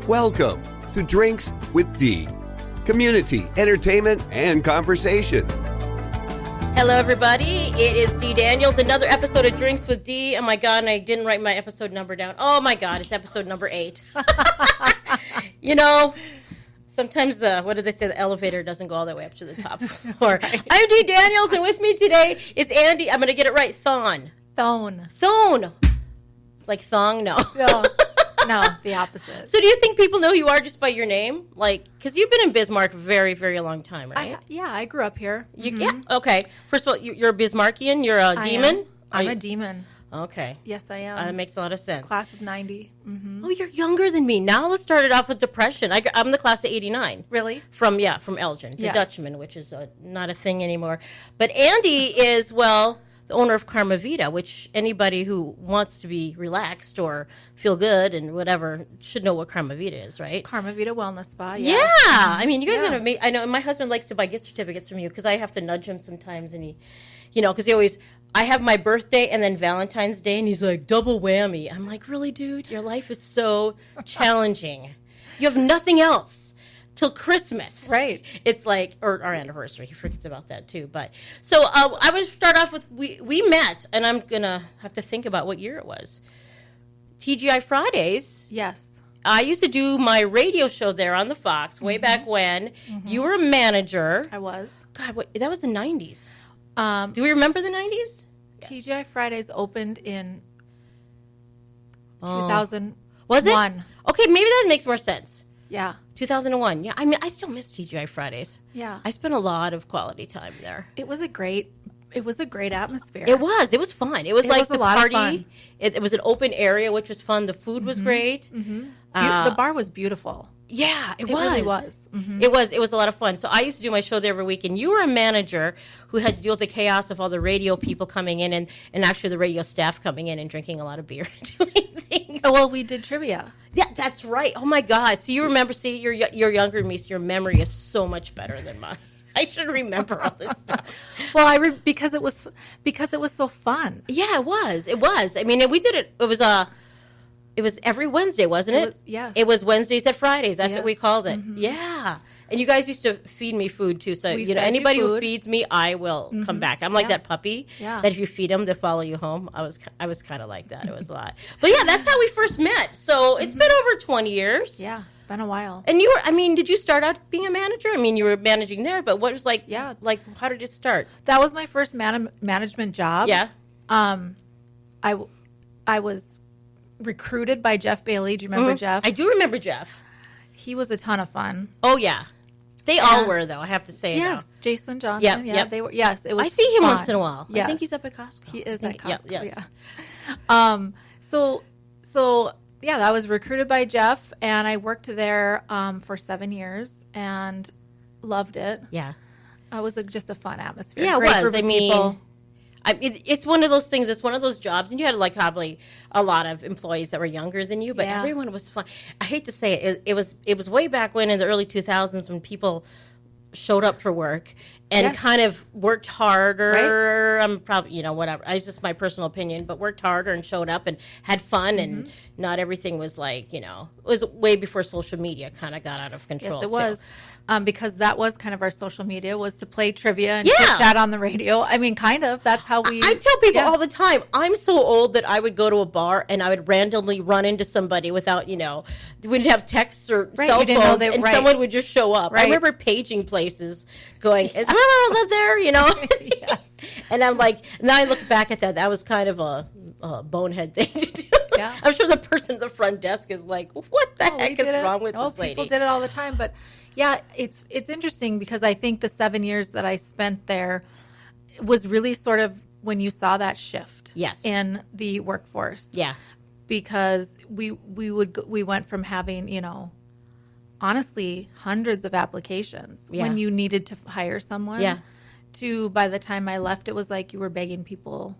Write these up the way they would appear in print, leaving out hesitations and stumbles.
Welcome to Drinks with Dee. Community, entertainment, and conversation. Hello, everybody. It is Dee Daniels. Another episode of Drinks with Dee. Oh, my God, and I didn't write my episode number down. Oh, my God, it's episode number 8. You know, sometimes the elevator doesn't go all the way up to the top floor. Right. I'm Dee Daniels, and with me today is Andi. I'm going to get it right. Thon. Like thong? No. No, the opposite. So do you think people know who you are just by your name? Like, because you've been in Bismarck a very, very long time, right? I grew up here. Yeah, okay. First of all, you're a Bismarckian? You're a demon? I'm a demon. Okay. Yes, I am. That makes a lot of sense. Class of 90. Mm-hmm. Oh, you're younger than me. Now let's start it off with depression. I'm the class of 89. Really? From Elgin, the Dutchman, which is not a thing anymore. But Andi is, well, the owner of Kharma Vida, which anybody who wants to be relaxed or feel good and whatever should know what Kharma Vida is, right? Kharma Vida Wellness Spa, yeah. I mean, you guys are amazing. I know my husband likes to buy gift certificates from you because I have to nudge him sometimes, and I have my birthday and then Valentine's Day, and he's like, double whammy. I'm like, really, dude? Your life is so challenging. You have nothing else till Christmas. Right. It's like, or our anniversary. He forgets about that too. But so I would start off with, we met, and I'm going to have to think about what year it was. TGI Fridays. Yes. I used to do my radio show there on the Fox way back when. Mm-hmm. You were a manager. I was. God, that was the 90s. Do we remember the 90s? TGI Fridays opened in 2001. Was it? Okay, maybe that makes more sense. Yeah. 2001. Yeah, I mean, I still miss TGI Fridays. Yeah. I spent a lot of quality time there. It was a great atmosphere. It was fun. It was like the party. It was an open area, which was fun. The food was great. Mm-hmm. The bar was beautiful. Yeah, it was. It really was. Mm-hmm. It was a lot of fun. So I used to do my show there every week, and you were a manager who had to deal with the chaos of all the radio people coming in and actually the radio staff coming in and drinking a lot of beer and doing things. Oh, well, we did trivia. Yeah, that's right. Oh, my God. So you remember, you're younger than me, so your memory is so much better than mine. I should remember all this stuff. Well, because it was so fun. Yeah, it was. I mean, we did it. It was every Wednesday, wasn't it? Yes. It was Wednesdays and Fridays. That's what we called it. Mm-hmm. Yeah. And you guys used to feed me food, too. So, anybody who feeds me, I will come back. I'm like that puppy that if you feed them, they follow you home. I was kind of like that. It was a lot. But, yeah, that's how we first met. So it's been over 20 years. Yeah, it's been a while. And did you start out being a manager? I mean, you were managing there, but what was how did it start? That was my first management job. Yeah. I was recruited by Jeff Bailey. Do you remember Jeff? I do remember Jeff. He was a ton of fun. Oh, yeah. They all were, though, I have to say. Yes, now. Jason Johnson. Yep. They were. Yes, it was. I see him fun. once in a while. Yes. I think he's up at Costco. He is at Costco. Yes. Yeah. So I was recruited by Jeff, and I worked there for 7 years and loved it. Yeah. It was just a fun atmosphere. Yeah, Great it was. Group of people. It's one of those things. It's one of those jobs, and you had probably a lot of employees that were younger than you, but everyone was fun. I hate to say it, it was way back when in the early 2000s when people showed up for work and kind of worked harder. Right. I'm probably whatever. It's just my personal opinion, but worked harder and showed up and had fun, and not everything was it was way before social media kind of got out of control. Yes, it was. Because that was kind of our social media, was to play trivia and chat on the radio. I mean, kind of. That's how we... I tell people all the time, I'm so old that I would go to a bar and I would randomly run into somebody without, we didn't have texts or cell phones, and someone would just show up. Right. I remember paging places going, is Mama there, Yes. And I'm like, now I look back at that, that was kind of a bonehead thing to do. Yeah. I'm sure the person at the front desk is like, what the heck is wrong with this lady? People did it all the time, but... Yeah, it's interesting because I think the 7 years that I spent there was really sort of when you saw that shift in the workforce. Yeah. Because we went from having, honestly, hundreds of applications when you needed to hire someone to by the time I left, it was like you were begging people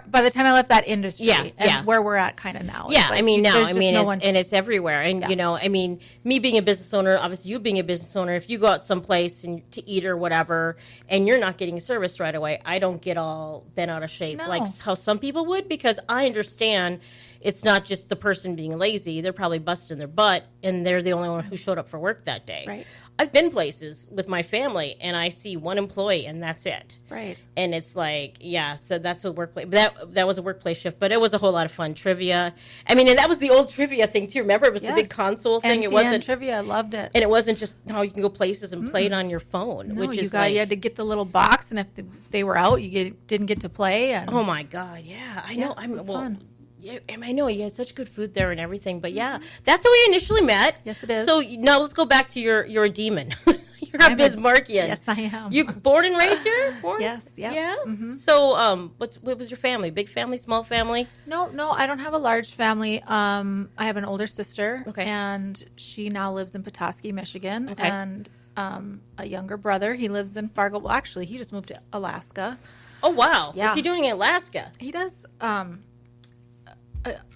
by the time I left that industry, where we're at kind of now. Yeah, it's everywhere. And, me being a business owner, obviously you being a business owner, if you go out someplace and to eat or whatever, and you're not getting service right away, I don't get all bent out of shape like how some people would, because I understand it's not just the person being lazy. They're probably busting their butt, and they're the only one who showed up for work that day. Right. I've been places with my family, and I see one employee, and that's it. Right. And it's like, yeah, so that's a workplace. That was a workplace shift, but it was a whole lot of fun. Trivia. I mean, and that was the old trivia thing, too. Remember? It was the big console thing. NTN It wasn't trivia. I loved it. And it wasn't just how you can go places and play it on your phone. No, which is you had to get the little box, and if they were out, didn't get to play. And oh, my God, yeah. I know. it was fun. Yeah, and I know you had such good food there and everything, but yeah, that's how we initially met. Yes, it is. So now let's go back to you're a demon. You're a Bismarckian. Yes, I am. You born and raised here? Yes, yeah. Yeah. Mm-hmm. So, what was your family? Big family, small family? No, I don't have a large family. I have an older sister, and she now lives in Petoskey, Michigan, and a younger brother. He lives in Fargo. Well, actually, he just moved to Alaska. Oh wow! Yeah. What's he doing in Alaska? He does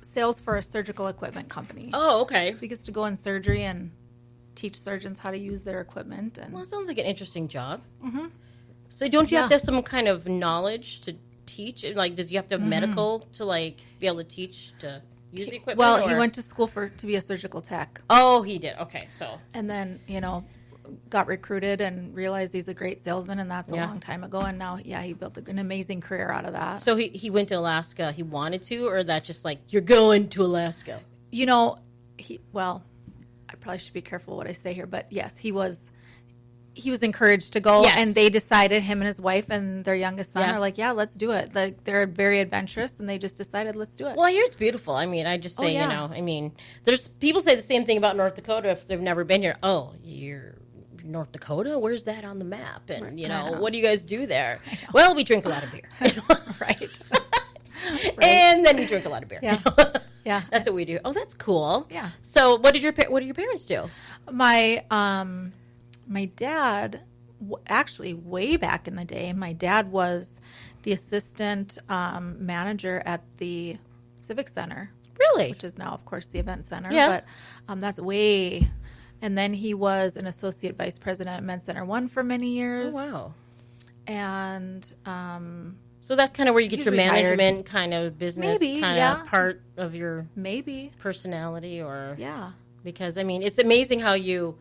sales for a surgical equipment company. Oh, okay. So he gets to go in surgery and teach surgeons how to use their equipment. And well, it sounds like an interesting job. Mm-hmm. So don't you have to have some kind of knowledge to teach? Like, does you have to have medical to like be able to teach to use the equipment? Well, he went to school to be a surgical tech. Oh, he did. Okay, so and then got recruited and realized he's a great salesman, and that's a long time ago. And now, he built an amazing career out of that. So he went to Alaska. He wanted to, or that just like you're going to Alaska? I probably should be careful what I say here, but yes, he was encouraged to go, and they decided, him and his wife and their youngest son are like, let's do it. Like, they're very adventurous, and they just decided, let's do it. Well, I hear it's beautiful. I mean, I just say, I mean, there's people say the same thing about North Dakota if they've never been here. Oh, you're North Dakota? Where's that on the map? And, what do you guys do there? Well, we drink a lot of beer. Right. And then we drink a lot of beer. Yeah. Yeah. That's what we do. Oh, that's cool. Yeah. So what do your parents do? My dad, actually way back in the day, my dad was the assistant manager at the Civic Center. Really? Which is now, of course, the Event Center. Yeah. But that's way... And then he was an associate vice president at Men's Center 1 for many years. Oh, wow. And... so that's kind of where you get your retired. management kind of business kind of part of your personality or... Yeah. Because, I mean, it's amazing how you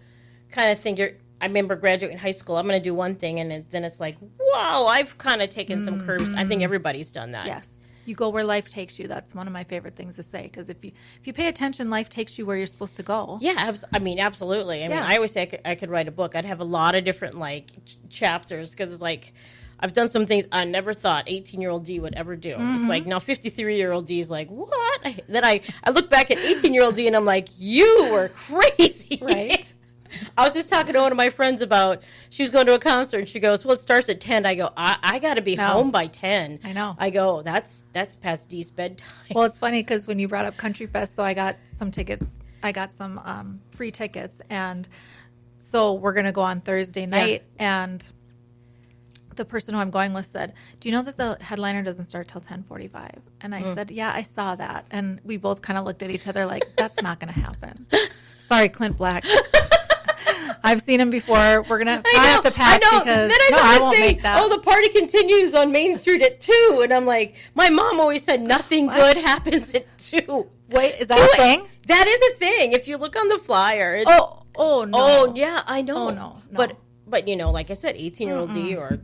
kind of think I remember graduating high school, I'm going to do one thing, and then it's like, wow, I've kind of taken some curves. I think everybody's done that. Yes. You go where life takes you. That's one of my favorite things to say, because if you pay attention, life takes you where you're supposed to go. Yeah, I mean, absolutely. I mean, I always say I could write a book. I'd have a lot of different, like, chapters, because it's like, I've done some things I never thought 18-year-old Dee would ever do. Mm-hmm. It's like, now 53-year-old Dee is like, what? Then I look back at 18-year-old Dee, and I'm like, you were crazy. Right? I was just talking to one of my friends about, she was going to a concert, and she goes, well, it starts at 10. I go, I got to be home by 10. I know. I go, that's past Dee's bedtime. Well, it's funny because when you brought up Country Fest, so I got some tickets. I got some free tickets, and so we're going to go on Thursday night, and the person who I'm going with said, do you know that the headliner doesn't start till 10:45? And I said, yeah, I saw that. And we both kind of looked at each other like, that's not going to happen. Sorry, Clint Black. I've seen him before. We're going to have to pass because then I won't make that. Oh, the party continues on Main Street at 2. And I'm like, my mom always said nothing good happens at 2. Wait, is that a thing? That is a thing. If you look on the flyer. It's, no. Oh, yeah, I know. Oh, no. But like I said, 18-year-old Dee or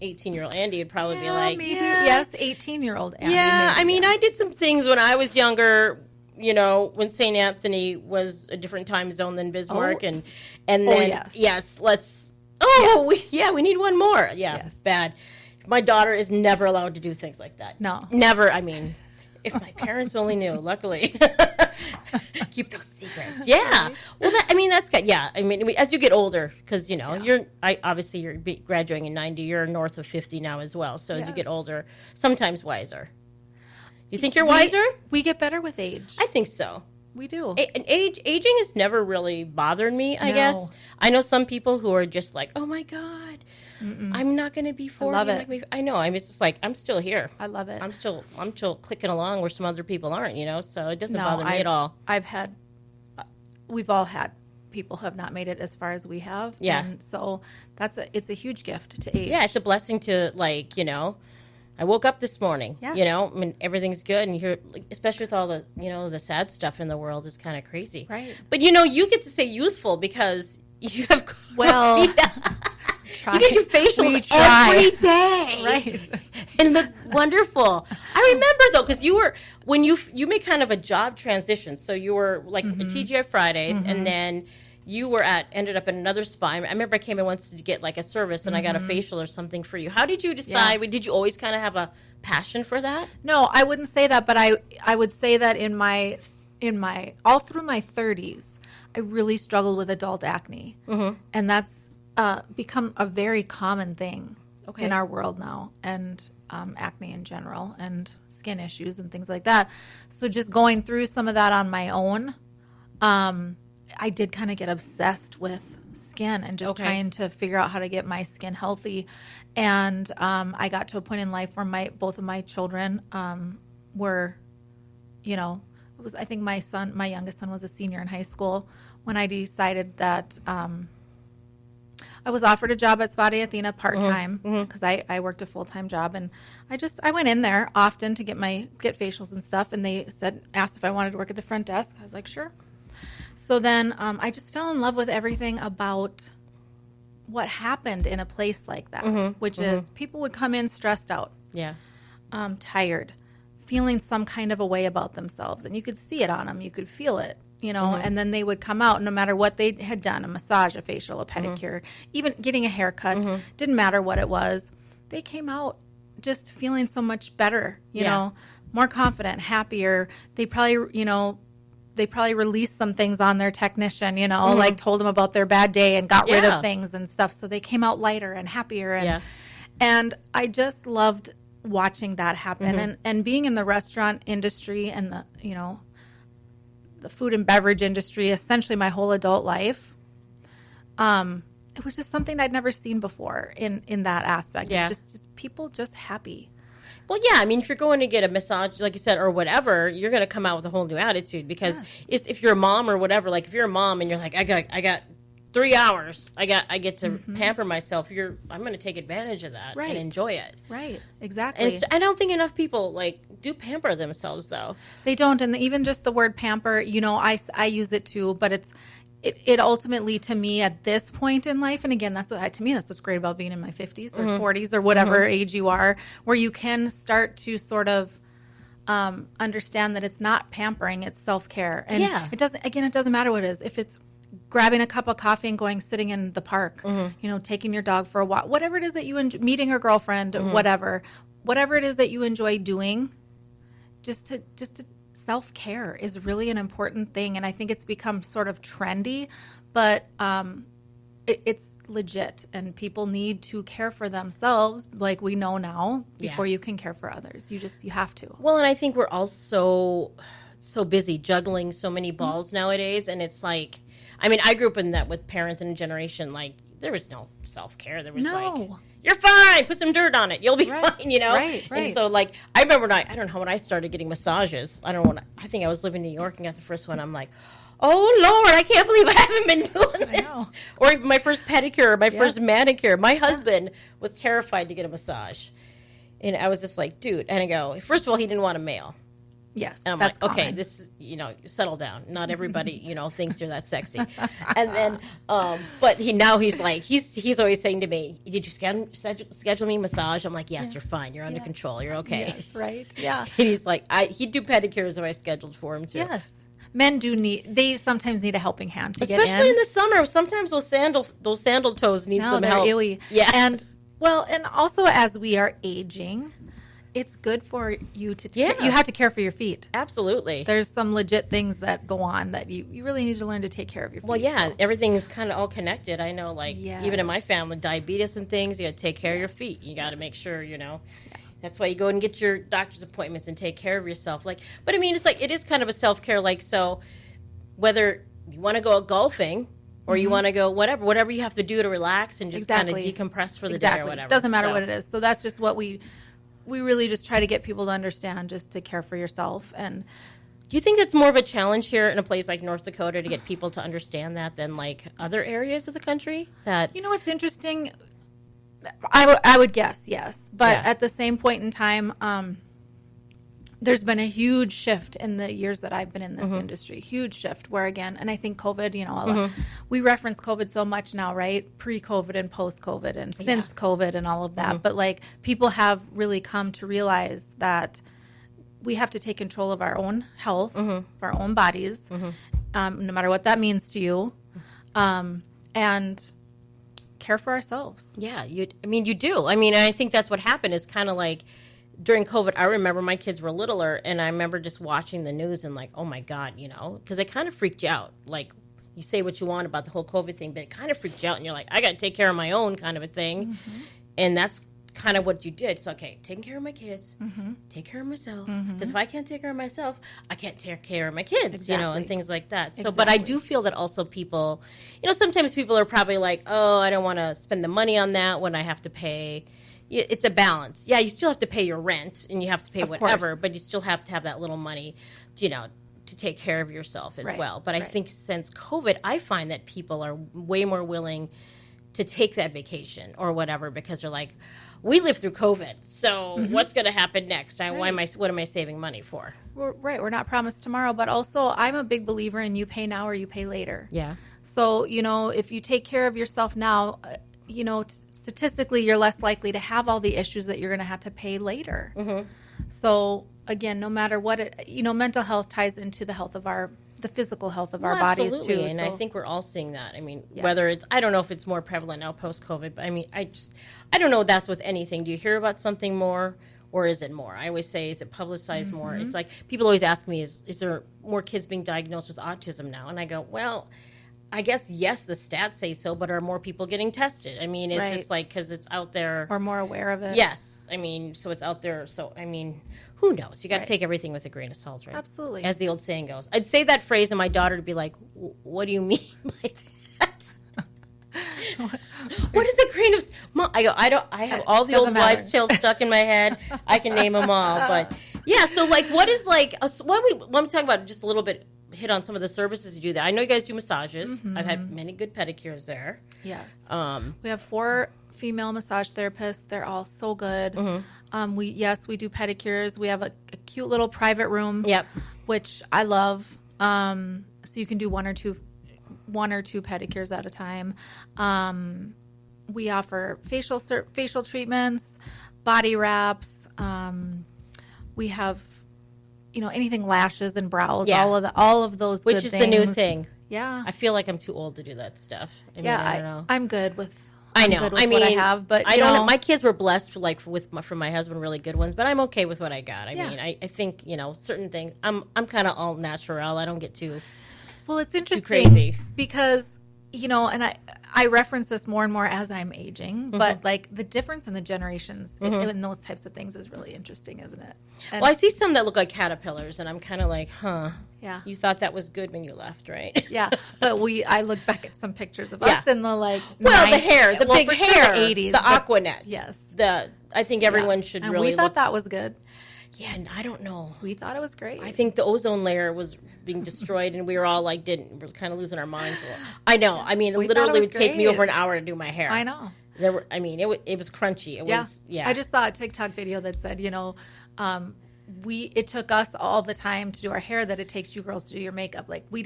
18-year-old Andi would probably be like, maybe, yes, 18-year-old Andi. Yeah, maybe, I mean, I did some things when I was younger, when St. Anthony was a different time zone than Bismarck, and then let's. We need one more. Yeah, yes. Bad. My daughter is never allowed to do things like that. No, never. I mean, if my parents only knew. Luckily, keep those secrets. Yeah. Well, that's good. Yeah. I mean, as you get older, because you're graduating in 90. You're north of 50 now as well. So as you get older, sometimes wiser. You think you're wiser? We get better with age. I think so. We do. Aging has never really bothered me, I guess. I know some people who are just like, oh, my God, I'm not going to be 40. I love it. I know. I mean, it's just like, I'm still here. I love it. I'm still clicking along where some other people aren't, so it doesn't bother me at all. We've all had people who have not made it as far as we have. Yeah. And so it's a huge gift to age. Yeah, it's a blessing to, I woke up this morning, Yes. you know, I mean, everything's good. And you're, especially with all the, you know, the sad stuff in the world is kind of crazy. Right. But, you know, you get to say youthful because you have Well, you get to do facials every day. Right. And look wonderful. I remember, though, because when you made kind of a job transition. So you were like at TGI Fridays, and then you ended up in another spa. I remember I came in once to get like a service, and I got a facial or something for you. How did you decide? Did you always kind of have a passion for that? No, I wouldn't say that, but I would say that in my all through my 30s, I really struggled with adult acne, and that's become a very common thing in our world now, and acne in general, and skin issues and things like that. So just going through some of that on my own, I did kind of get obsessed with skin and just trying to figure out how to get my skin healthy. And I got to a point in life where both of my children were, you know, I think my youngest son was a senior in high school when I decided that I was offered a job at Spa de Athena part-time because I worked a full-time job, and I went in there often to get facials and stuff, and they asked if I wanted to work at the front desk. I was like, sure. So then I just fell in love with everything about what happened in a place like that, which is people would come in stressed out, tired, feeling some kind of a way about themselves, and you could see it on them, you could feel it, you know, and then they would come out no matter what they had done, a massage, a facial, a pedicure, even getting a haircut, didn't matter what it was. They came out just feeling so much better, you know, more confident, happier. They probably released some things on their technician, you know, like told them about their bad day and got rid of things and stuff. So they came out lighter and happier. And I just loved watching that happen. And being in the restaurant industry and the, you know, the food and beverage industry, essentially my whole adult life, it was just something I'd never seen before in that aspect. Yeah. Just people just happy. Well, yeah, I mean, if you're going to get a massage, like you said, or whatever, you're going to come out with a whole new attitude because if you're a mom or whatever, like if you're a mom and you're like, I got 3 hours, I get to pamper myself. I'm going to take advantage of that and enjoy it. Right, exactly. And I don't think enough people do pamper themselves though. They don't, and even just the word pamper, you know, I use it too, but it ultimately, to me, at this point in life, and again, that's what's great about being in my 50s or 40s or whatever age you are, where you can start to sort of understand that it's not pampering, it's self-care. And it doesn't matter what it is. If it's grabbing a cup of coffee and sitting in the park, you know, taking your dog for a walk, whatever it is that you enjoy, meeting a girlfriend, whatever it is that you enjoy doing, just to self-care is really an important thing, and I think it's become sort of trendy, but it's legit, and people need to care for themselves, like we know now, before you can care for others. You have to. Well, and I think we're all so busy juggling so many balls nowadays, and it's like, I mean, I grew up in that with parents in a generation, like, there was no self-care. There was you're fine, put some dirt on it, you'll be fine, you know? Right. And so, like, I remember when I started getting massages, I think I was living in New York and got the first one, I'm like, oh, Lord, I can't believe I haven't been doing this. Or even my first pedicure, my first manicure. My husband was terrified to get a massage. And I was just like, dude, and I go, first of all, he didn't want a male. Yes, and I'm like, common. Okay, this is, you know, settle down. Not everybody, you know, thinks you're that sexy. And then, but he's like, he's always saying to me, did you schedule me a massage? I'm like, yes, you're fine. You're under control. You're okay. Yes, right. Yeah. And he's like, he'd do pedicures if I scheduled for him too. Yes. Men they sometimes need a helping hand to Especially get in. In the summer. Sometimes those sandal toes need some help. Ewy. Yeah. And also as we are aging, it's good for you to you have to care for your feet. Absolutely. There's some legit things that go on that you really need to learn to take care of your feet. Well, yeah, everything's kind of all connected. I know, like, even in my family, diabetes and things, you got to take care of your feet. You got to make sure, you know. That's why you go and get your doctor's appointments and take care of yourself. Like, but I mean, it's like, it is kind of a self-care. Like, so whether you want to go golfing or you want to go whatever you have to do to relax and just kind of decompress for the day or whatever. Doesn't matter what it is. So that's just what we really just try to get people to understand, just to care for yourself. And do you think that's more of a challenge here in a place like North Dakota to get people to understand that than like other areas of the country? That, you know, it's interesting. I would guess yes, but at the same point in time, there's been a huge shift in the years that I've been in this industry. Huge shift where again, and I think COVID, we reference COVID so much now, right? Pre-COVID and post-COVID and since COVID and all of that. But like people have really come to realize that we have to take control of our own health, of our own bodies, no matter what that means to you, and care for ourselves. Yeah, you do. I mean, I think that's what happened is kind of like during COVID, I remember my kids were littler, and I remember just watching the news and like, oh my God, because it kind of freaked you out. Like, you say what you want about the whole COVID thing, but it kind of freaked you out, and you're like, I got to take care of my own kind of a thing. And that's kind of what you did. So, okay, taking care of my kids, take care of myself. Because if I can't take care of myself, I can't take care of my kids, and things like that. So, but I do feel that also people, sometimes people are probably like, oh, I don't want to spend the money on that when I have to pay. It's a balance. Yeah, you still have to pay your rent and you have to pay whatever, but you still have to have that little money, to take care of yourself as well. But I think since COVID, I find that people are way more willing to take that vacation or whatever because they're like, we lived through COVID, so what's going to happen next? What am I saving money for? We're not promised tomorrow, but also I'm a big believer in you pay now or you pay later. Yeah. So, if you take care of yourself now, statistically, you're less likely to have all the issues that you're going to have to pay later. So, again, no matter what, mental health ties into the health of the physical health of our bodies, too. And I think we're all seeing that. I mean, whether it's, I don't know if it's more prevalent now post-COVID, but I mean, I don't know if that's with anything. Do you hear about something more or is it more? I always say, is it publicized more? It's like, people always ask me, is there more kids being diagnosed with autism now? And I go, well, I guess, yes, the stats say so, but are more people getting tested? I mean, it's just like, because it's out there. Or more aware of it. Yes. I mean, so it's out there. So, I mean, who knows? You got to take everything with a grain of salt, right? Absolutely. As the old saying goes. I'd say that phrase and my daughter would be like, what do you mean by that? What is a grain of Mom? I go, I have all the old wives' tales stuck in my head. I can name them all. But, yeah, so, like, what is, like, when we talk about just a little bit, hit on some of the services you do there. I know you guys do massages. I've had many good pedicures there. Yes. We have 4 female massage therapists. They're all so good. We do pedicures. We have a cute little private room. Yep. Which I love. So you can do one or two pedicures at a time. We offer facial treatments, body wraps. We have anything lashes and brows, all of those which good is things. The new thing. Yeah. I feel like I'm too old to do that stuff. I don't know. I'm good with what I have, but I don't know. My kids were blessed from my husband, really good ones, but I'm okay with what I got. I mean, I think, certain things, I'm kind of all natural. I don't get too Well, it's interesting crazy because, and I reference this more and more as I'm aging, but like the difference in the generations in those types of things is really interesting, isn't it? And I see some that look like caterpillars, and I'm kind of like, huh. Yeah. You thought that was good when you left, right? Yeah. But I look back at some pictures of us in the the hair, the big hair, the 80s, the Aquanet. Yes. I think everyone should and really we thought that was good. Yeah, and I don't know. We thought it was great. I think the ozone layer was being destroyed, and we were all like, we're kind of losing our minds. I know. I mean, it literally would take me over an hour to do my hair. I know. It was crunchy. It was. I just saw a TikTok video that said, it took us all the time to do our hair that it takes you girls to do your makeup. Like we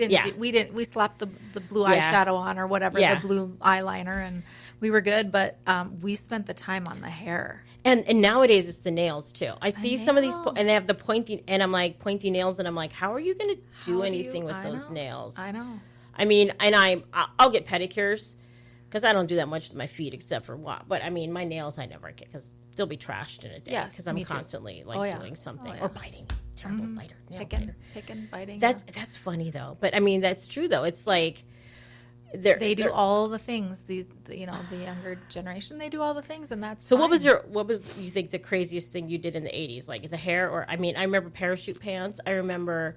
slapped the blue eyeshadow on or whatever, the blue eyeliner, and we were good, but we spent the time on the hair. And nowadays it's the nails too. I see some of these, and they have the pointy, and I'm like, pointy nails, and I'm like, how are you going to do anything with those nails? I know. I mean, and I'll get pedicures because I don't do that much with my feet except for what. But I mean, my nails I never get because they'll be trashed in a day because I'm constantly doing something or biting. Terrible biter, picking, biting. That's funny though. But I mean, that's true though. It's like. They do all the things. The younger generation, they do all the things, and that's so. Fine. What was you think the craziest thing you did in the 80s? Like the hair, or I remember parachute pants. I remember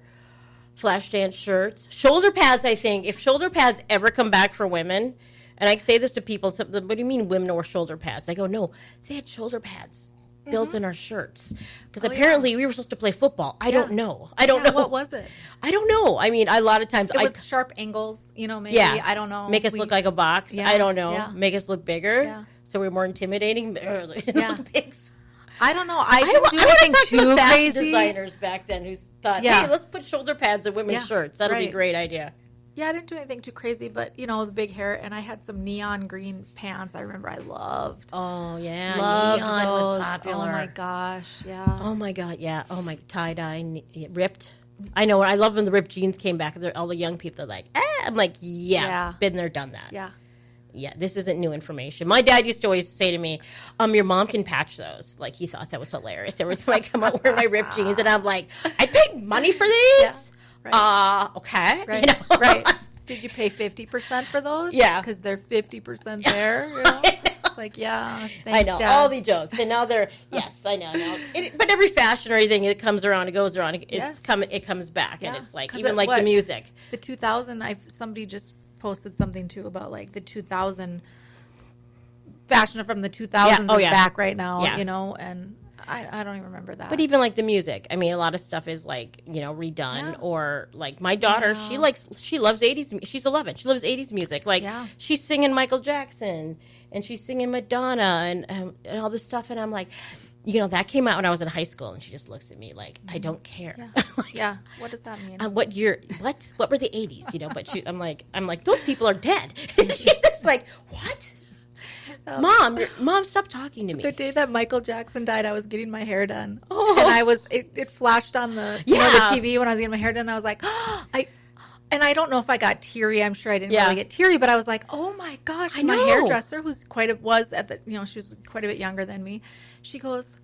flash dance shirts, shoulder pads. I think if shoulder pads ever come back for women, and I say this to people, what do you mean women wore shoulder pads? I go, no, they had shoulder pads. built in our shirts. Because apparently we were supposed to play football. I don't know. I don't know. What was it? I don't know. I mean, a lot of times it was sharp angles, maybe. Yeah. I don't know. Make us look like a box. Yeah. I don't know. Yeah. Make us look bigger. Yeah. So we're more intimidating. Yeah. Pigs. I don't know. I didn't do anything too crazy. Designers back then who thought, hey, let's put shoulder pads in women's shirts. That'll be a great idea. Yeah, I didn't do anything too crazy, but, the big hair. And I had some neon green pants I remember I loved. Oh, yeah. Neon those. was popular. Oh, my gosh. Yeah. Oh, my God. Yeah. Oh, my tie-dye, ripped. I know. I love when the ripped jeans came back. All the young people are like, I'm like, been there, done that. Yeah. Yeah, this isn't new information. My dad used to always say to me, your mom can patch those. Like, he thought that was hilarious. Every time I come out wearing my ripped jeans, and I'm like, I paid money for these? Yeah, right. Okay. Right, right. Did you pay 50% for those? Yeah. Because they're 50% there, It's like, thanks, I know, Dad. all the jokes. And now they're, yes, I know. But every fashion or anything, it comes around, it goes around, it comes back. Yeah. And it's like, even like the music. The 2000, somebody just posted something too about like the 2000 fashion from the 2000s is back right now, and I don't even remember that. But even like the music, I mean, a lot of stuff is like, redone or like my daughter, she loves 80s. She's 11. She loves 80s music. Like she's singing Michael Jackson and she's singing Madonna and all this stuff. And I'm like, that came out when I was in high school, and she just looks at me like, I don't care. Yeah. What does that mean? What year? What were the 80s? But I'm like, those people are dead. And she's just like, what? Mom, stop talking to me. The day that Michael Jackson died, I was getting my hair done, and it flashed on the the TV when I was getting my hair done. And I was like, and I don't know if I got teary. I'm sure I didn't really get teary, but I was like, oh my gosh! My hairdresser, who's was at the she was quite a bit younger than me. She goes,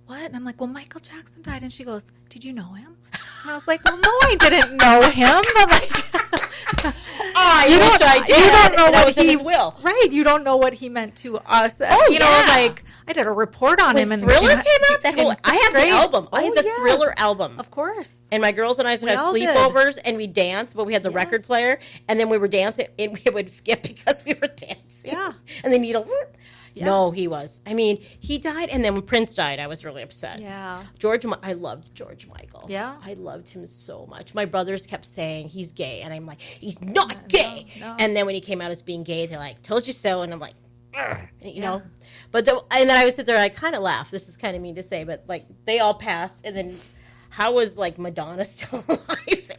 what? And I'm like, well, Michael Jackson died, and she goes, did you know him? And I was like, well, no, I didn't know him, but like. You don't know what he will. Right, you don't know what he meant to us. Like I did a report on him. And Thriller came out. I have the album. I have the Thriller album, of course. And my girls and I would have sleepovers, and we dance, but we had the record player, and then we were dancing, and we would skip because we were dancing. Yeah, and then No, he was. I mean, he died, and then when Prince died, I was really upset. Yeah. I loved George Michael. Yeah. I loved him so much. My brothers kept saying he's gay, and I'm like, he's not gay. No. And then when he came out as being gay, they're like, told you so, and I'm like, know. But and then I would sit there, and I kind of laugh. This is kind of mean to say, but like they all passed, and then how was like Madonna still alive,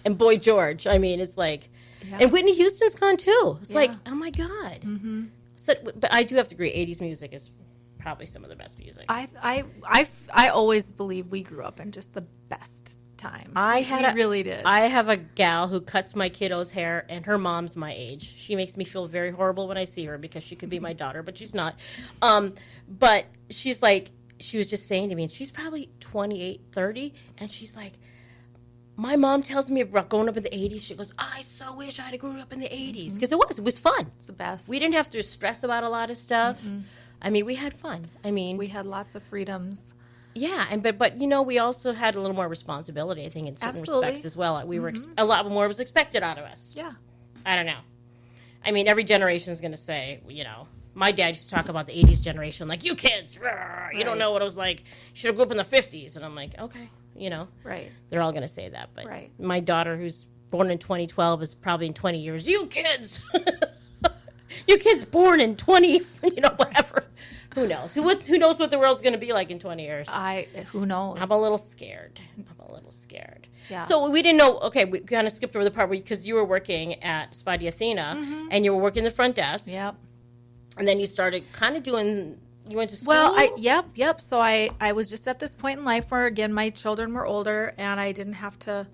and Boy George? I mean, it's like, and Whitney Houston's gone too. It's like, oh my God. Mm-hmm. So, but I do have to agree, 80s music is probably some of the best music. I always believe we grew up in just the best time. We really did. I have a gal who cuts my kiddo's hair, and her mom's my age. She makes me feel very horrible when I see her because she could be my daughter, but she's not. But she's like, she was just saying to me, and she's probably 28, 30, and she's like, my mom tells me about growing up in the 80s. She goes, I so wish I had grown up in the 80s. Because it was fun. It's the best. We didn't have to stress about a lot of stuff. Mm-hmm. I mean, we had fun. I mean, we had lots of freedoms. Yeah, but we also had a little more responsibility, I think, in certain respects as well. We were a lot more was expected out of us. Yeah. I don't know. I mean, every generation is going to say, my dad used to talk about the 80s generation, like, you kids, you don't know what it was like. You should have grew up in the 50s. And I'm like, okay. Right. They're all going to say that. But my daughter, who's born in 2012, is probably in 20 years. You kids! You kids born in 20, whatever. Who knows? Who knows what the world's going to be like in 20 years? Who knows? I'm a little scared. Yeah. So we didn't know. Okay, we kind of skipped over the part because you were working at Spa di Athena, and you were working the front desk. Yep. And then you started kind of doing. You went to school? Well, yep. So I was just at this point in life where, again, my children were older, and I didn't have to,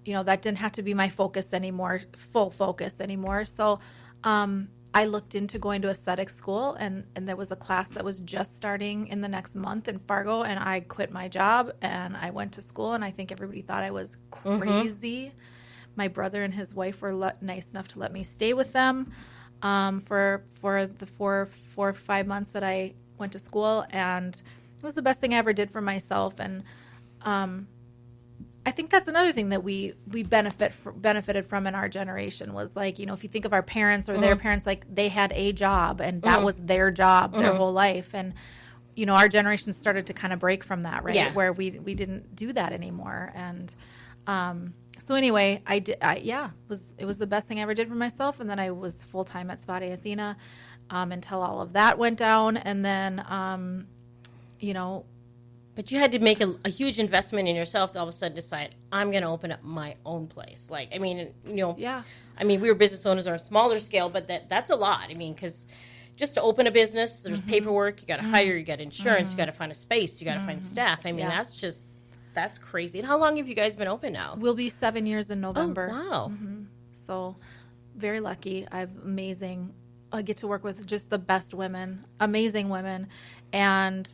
that didn't have to be my focus anymore, full focus anymore. So I looked into going to aesthetic school, and there was a class that was just starting in the next month in Fargo, and I quit my job, and I went to school, and I think everybody thought I was crazy. Mm-hmm. My brother and his wife were nice enough to let me stay with them. For the 4 or 5 months that I went to school, and it was the best thing I ever did for myself. And I think that's another thing that we benefited from in our generation was like, if you think of our parents or their parents, like they had a job and that was their job their whole life. And our generation started to kind of break from that, right? Yeah. Where we didn't do that anymore. And so anyway, it was the best thing I ever did for myself. And then I was full time at Spa de Athena until all of that went down. And then, But you had to make a huge investment in yourself to all of a sudden decide, I'm going to open up my own place. Like, I mean, Yeah. I mean, we were business owners on a smaller scale, but that's a lot. I mean, because just to open a business, there's paperwork, you got to hire, you got insurance, you got to find a space, you got to find staff. I mean, that's crazy. And how long have you guys been open now? We'll be 7 years in November. Oh, wow. So very lucky. I get to work with just the best women, amazing women. And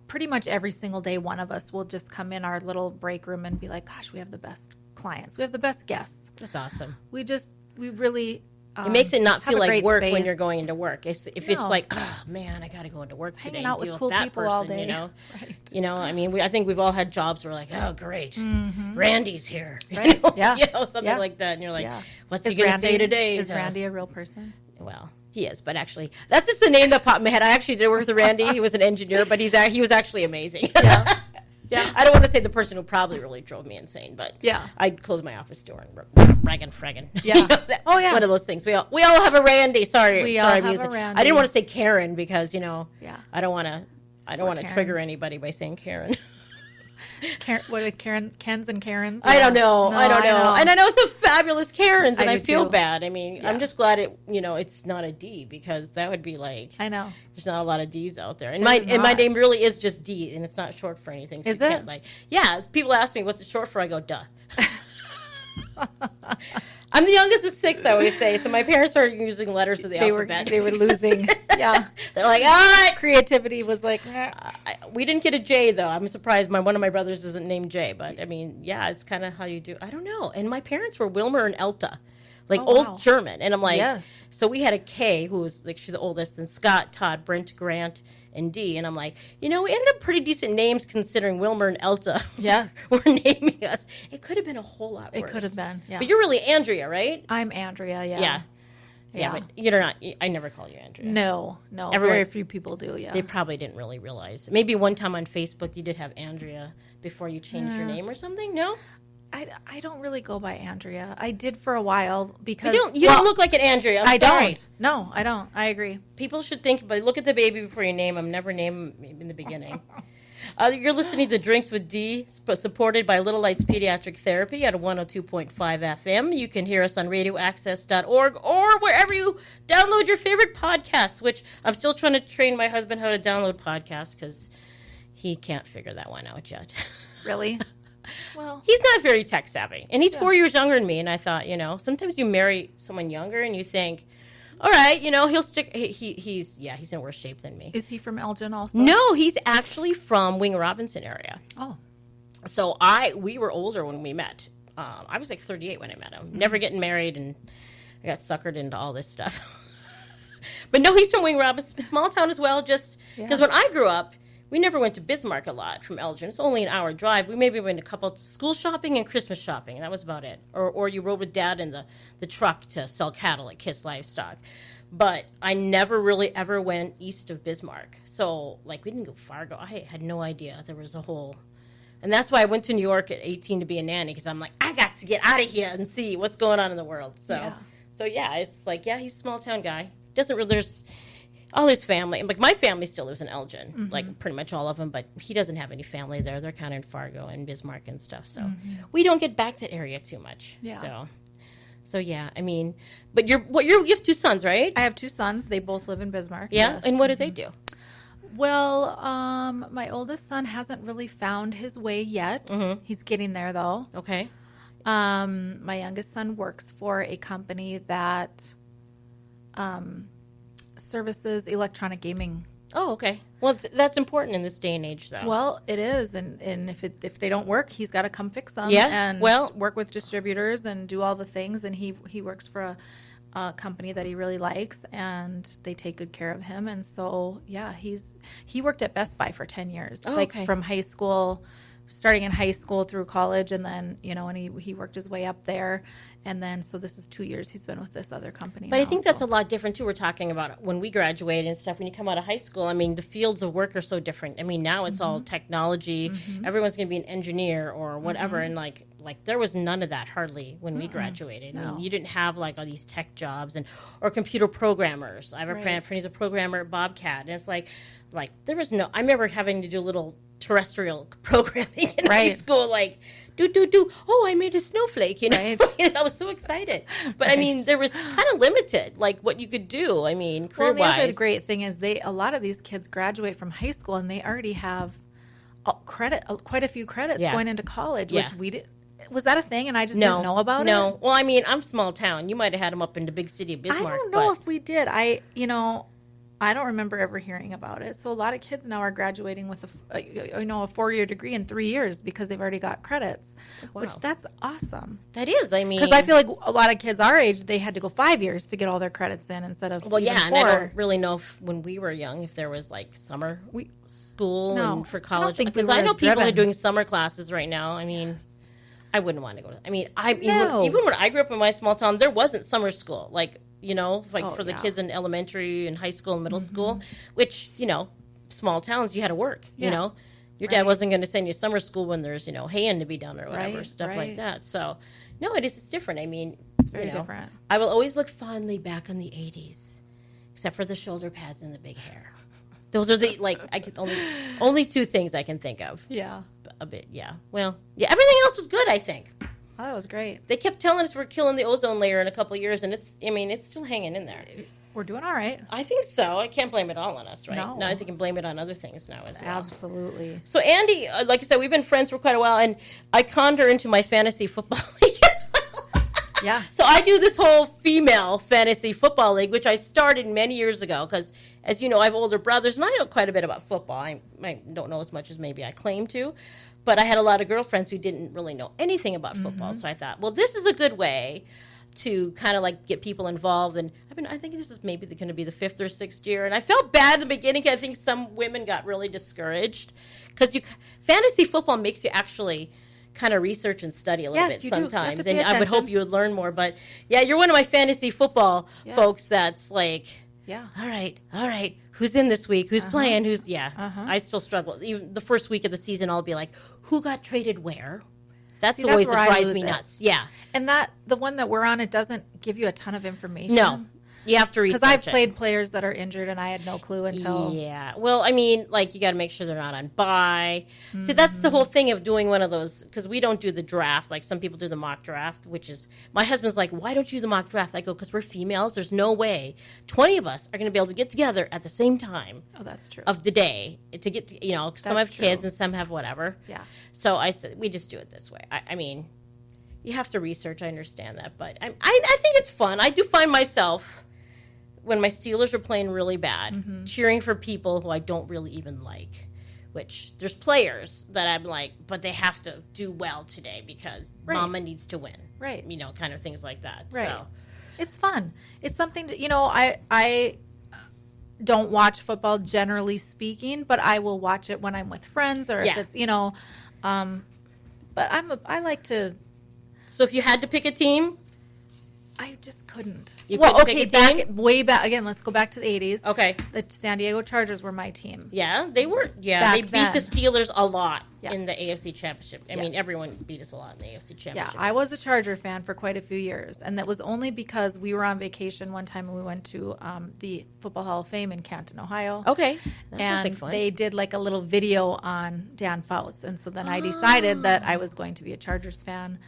pretty much every single day, one of us will just come in our little break room and be like, gosh, we have the best clients. We have the best guests. That's awesome. We really... it makes it not feel like work space. when you're going into work. If it's like, oh man, I got to go into work today hanging out and deal with cool that people person, all day. Right. I mean, I think we've all had jobs where we're like, oh great, Randy's here, Right. Yeah. Something like that, and you're like, Yeah. what's he going to say today? Is Randy a real person? Well, he is, but actually, that's just the name that popped in my head. I actually did work with Randy. He was an engineer, but he was actually amazing. Yeah. Yeah. I don't want to say the person who probably really drove me insane, but Yeah. I'd close my office door and fragging. Yeah. Oh, yeah. One of those things. We all have a Randy. Sorry, We all have music. a Randy. I didn't want to say Karen because Yeah. I don't want to trigger Karens. anybody by saying Karen. What are Kens and Karens? I don't know. No, I don't know. And I know some fabulous Karens, and I I do feel too. bad. I mean, I'm just glad it's not a D, because that would be like, I know. there's not a lot of D's out there. And There's my not. name really is just D, and it's not short for anything. So Is you it? can't, people ask me, what's it short for? I go, duh. I'm the youngest of 6, I always say. So my parents started using letters of the alphabet. They were losing. Yeah. They're like, all right. Creativity was like, We didn't get a J, though. I'm surprised one of my brothers isn't named J. But, I mean, yeah, it's kind of how you do. I don't know. And my parents were Wilmer and Elta, old wow. German. And I'm like, Yes. So we had a K, who was she's the oldest, and Scott, Todd, Brent, Grant, and D. And I'm like, we ended up pretty decent names considering Wilmer and Elta Yes. were naming us. It could have been a whole lot worse. It could have been, yeah. But you're really Andrea, right? I'm Andrea, yeah. Yeah. Yeah, but you're not. I never call you Andrea. No. Everyone- Very few people do, yeah. They probably didn't really realize. Maybe one time on Facebook you did have Andrea before you changed your name or something. No, I don't really go by Andrea. I did for a while because... you don't look like an Andrea. I'm sorry. don't. No, I don't. I agree. People should think, but look at the baby before you name him. Never name him in the beginning. You're listening to Drinks with Dee, supported by Little Lights Pediatric Therapy at 102.5 FM. You can hear us on radioaccess.org or wherever you download your favorite podcasts, which I'm still trying to train my husband how to download podcasts because he can't figure that one out yet. Really? Well, He's not very tech savvy, and he's 4 years younger than me, and I thought, sometimes you marry someone younger and you think, all right, he'll stick. He's in worse shape than me. is he from Elgin also? No, he's actually from Wing Robinson area. Oh. So we were older when we met. I was like 38 when I met him. Never getting married, and I got suckered into all this stuff. But no, he's from Wing Robinson, small town as well. Just because when I grew up, we never went to Bismarck a lot from Elgin. It's only an hour drive. We maybe went a couple school shopping and Christmas shopping, and that was about it. Or you rode with Dad in the truck to sell cattle at Kiss Livestock. But I never really ever went east of Bismarck. So, we didn't go Fargo. I had no idea there was a whole... And that's why I went to New York at 18 to be a nanny, because I'm like, I got to get out of here and see what's going on in the world. So, it's like, he's a small town guy. Doesn't really... There's... All his family, my family still lives in Elgin, pretty much all of them, but he doesn't have any family there. They're kind of in Fargo and Bismarck and stuff, so we don't get back that area too much. Yeah. So yeah, I mean, but you have 2 sons, right? I have 2 sons. They both live in Bismarck. Yeah, Yes. and what do they do? Well, my oldest son hasn't really found his way yet. He's getting there, though. Okay. My youngest son works for a company that services electronic gaming. Oh, okay. Well, that's important in this day and age, though. Well, it is, and if they don't work, he's got to come fix them. Yeah, and well- work with distributors and do all the things. And he works for a company that he really likes, and they take good care of him. And so, yeah, he worked at Best Buy for 10 years, Oh, okay. from high school starting in high school through college, and then, and he worked his way up there. And then, so this is 2 years he's been with this other company. But I think that's a lot different, too. We're talking about when we graduated and stuff. When you come out of high school, I mean, the fields of work are so different. I mean, now it's all technology. Everyone's going to be an engineer or whatever. And, like there was none of that hardly when we graduated. No. I mean, you didn't have, like, all these tech jobs or computer programmers. I have a friend, he's a programmer at Bobcat. And it's like there was no – I remember having to do little terrestrial programming in high school, like – do. Oh, I made a snowflake, Right. I was so excited. But, I mean, there was kind of limited, like, what you could do, I mean, career-wise. Well, the other great thing is a lot of these kids graduate from high school, and they already have quite a few credits going into college, which we did. Was that a thing, and I just didn't know about it? No. Well, I mean, I'm small town. You might have had them up in the big city of Bismarck. I don't know if we did. I don't remember ever hearing about it. So a lot of kids now are graduating with a 4-year degree in 3 years because they've already got credits, which that's awesome. That is, I mean. Because I feel like a lot of kids our age, they had to go 5 years to get all their credits in instead of Well, yeah, 4. and I don't really know if when we were young if there was like summer school and for college. Because I know people are doing summer classes right now. I mean, I wouldn't want to go to. I mean, even when I grew up in my small town, there wasn't summer school for the kids in elementary and high school and middle school, which, small towns, you had to work, Your dad wasn't going to send you to summer school when there's, haying to be done or whatever, stuff like that. So, no, it's different. I mean, it's very different. I will always look fondly back on the 80s, except for the shoulder pads and the big hair. Those are I can only 2 things I can think of. Yeah. A bit, yeah. Well, yeah, everything else was good, I think. Oh, that was great. They kept telling us we're killing the ozone layer in a couple of years, and it's still hanging in there. We're doing all right. I think so. I can't blame it all on us, right? No. Now I think I can blame it on other things now as well. Absolutely. So, Andi, like I said, we've been friends for quite a while, and I conned her into my fantasy football league as well. Yeah. So I do this whole female fantasy football league, which I started many years ago because, as you know, I have older brothers, and I know quite a bit about football. I don't know as much as maybe I claim to. But I had a lot of girlfriends who didn't really know anything about football. So I thought, well, this is a good way to kind of get people involved. And I think this is maybe going to be the 5th or 6th year. And I felt bad in the beginning. I think some women got really discouraged because fantasy football makes you actually kind of research and study a little bit sometimes. And I would hope you would learn more. But yeah, you're one of my fantasy football folks that's like, all right. Who's in this week? Who's playing? I still struggle. Even the first week of the season, I'll be like, who got traded where? That's always what drives me nuts. Yeah. And the one that we're on, it doesn't give you a ton of information. No. You have to research because I've played players that are injured, and I had no clue until. Yeah. Well, you got to make sure they're not on bye. See, that's the whole thing of doing one of those, because we don't do the draft. Like some people do the mock draft, which is, my husband's like, why don't you do the mock draft? I go, because we're females. There's no way 20 of us are going to be able to get together at the same time. Oh, that's true. Of the day to get, because some have kids and some have whatever. Yeah. So I said, we just do it this way. I mean, you have to research. I understand that. But I think it's fun. I do find myself, when my Steelers are playing really bad, cheering for people who I don't really even like, which there's players that I'm like, but they have to do well today because mama needs to win. Right. Kind of things like that. Right. So it's fun. It's something that, I don't watch football generally speaking, but I will watch it when I'm with friends or if it's, but I like to. So if you had to pick a team? I just couldn't. Way back again. Let's go back to the 80s. Okay, the San Diego Chargers were my team. Yeah, they were. Yeah, they beat the Steelers a lot in the AFC Championship. I mean, everyone beat us a lot in the AFC Championship. Yeah, I was a Charger fan for quite a few years, and that was only because we were on vacation one time and we went to the Football Hall of Fame in Canton, Ohio. Okay, that and sounds like fun. They did like a little video on Dan Fouts, and so then I decided that I was going to be a Chargers fan,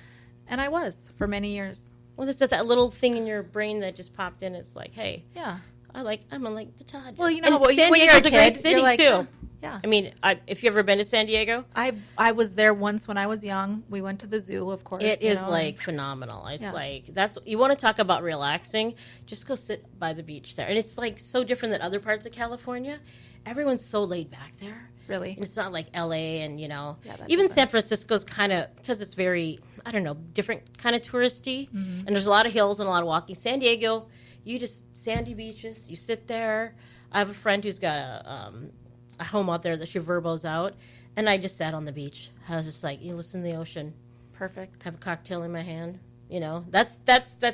and I was for many years. Well, there's that little thing in your brain that just popped in. It's like, hey, yeah, I'm like the Dodgers. Well, San Diego's a great city too. Yeah. I mean, if you ever been to San Diego? I was there once when I was young. We went to the zoo, of course. It is phenomenal. It's that's, you want to talk about relaxing, just go sit by the beach there. And it's so different than other parts of California. Everyone's so laid back there. Really? And it's not like LA and, even San Francisco's kind of, because it's very, I don't know, different kind of touristy. Mm-hmm. And there's a lot of hills and a lot of walking. San Diego, you just, sandy beaches, you sit there. I have a friend who's got a home out there that she verbos out. And I just sat on the beach. I was just like, you listen to the ocean. Perfect. Have a cocktail in my hand. You know, that's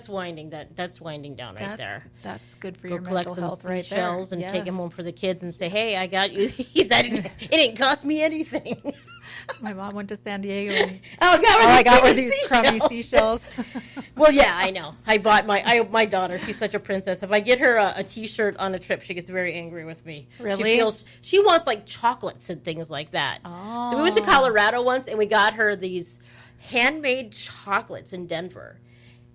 winding down right there. That's good for Go your collect mental some health right there. seashells and take them home for the kids and say, hey, I got you. It didn't cost me anything. My mom went to San Diego and all I got were these crummy seashells. Well, yeah, I know. I bought my daughter. She's such a princess. If I get her a T-shirt on a trip, she gets very angry with me. Really? She wants like chocolates and things like that. Oh. So we went to Colorado once, and we got her these handmade chocolates in Denver,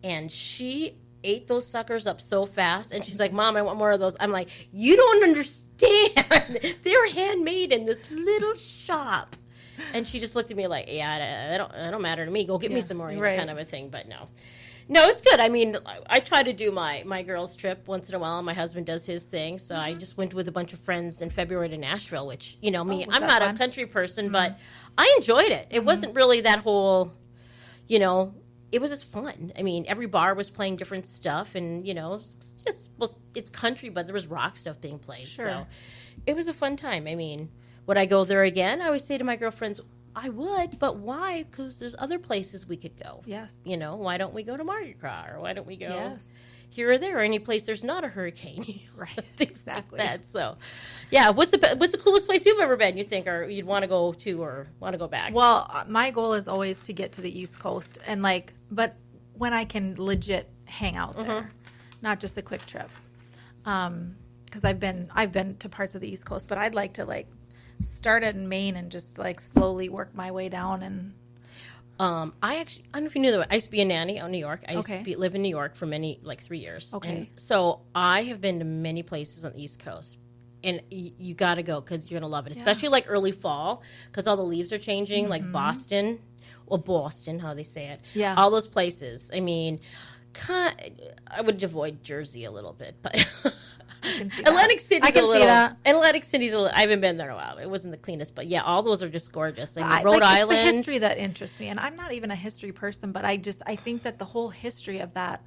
and she ate those suckers up so fast, and she's like, Mom, I want more of those. I'm like, you don't understand. They're handmade in this little shop. And she just looked at me like, yeah, it don't matter to me. Go get me some more, kind of a thing. But no, it's good. I mean, I try to do my girls' trip once in a while. My husband does his thing. So I just went with a bunch of friends in February to Nashville, which, you know, me, I'm not a country person, but I enjoyed it. It wasn't really that whole, you know, it was just fun. I mean, every bar was playing different stuff, and, you know, it's country, but there was rock stuff being played. Sure. So it was a fun time. I mean, would I go there again? I always say to my girlfriends, I would, but why? Because there's other places we could go. Yes. You know, why don't we go to Mardi Gras, or why don't we go here or there, or any place there's not a hurricane? Right. Exactly. Like that. So, yeah. What's the coolest place you've ever been, you think, or you'd want to go to, or want to go back? Well, my goal is always to get to the East Coast, and but when I can legit hang out there, not just a quick trip. Because I've been to parts of the East Coast, but I'd like to start in Maine and just slowly work my way down. And I don't know if you knew that I used to be a nanny out in New York. I used to live in New York for 3 years. Okay. And so I have been to many places on the East Coast. And you got to go because you're going to love it, especially early fall, because all the leaves are changing, like Boston, how they say it. Yeah. All those places. I mean, I would avoid Jersey a little bit, but Atlantic City's a little. Atlantic City's a little. I haven't been there in a while. It wasn't the cleanest, but yeah, all those are just gorgeous. I mean, Rhode Island. It's the history that interests me, and I'm not even a history person, but I think that the whole history of that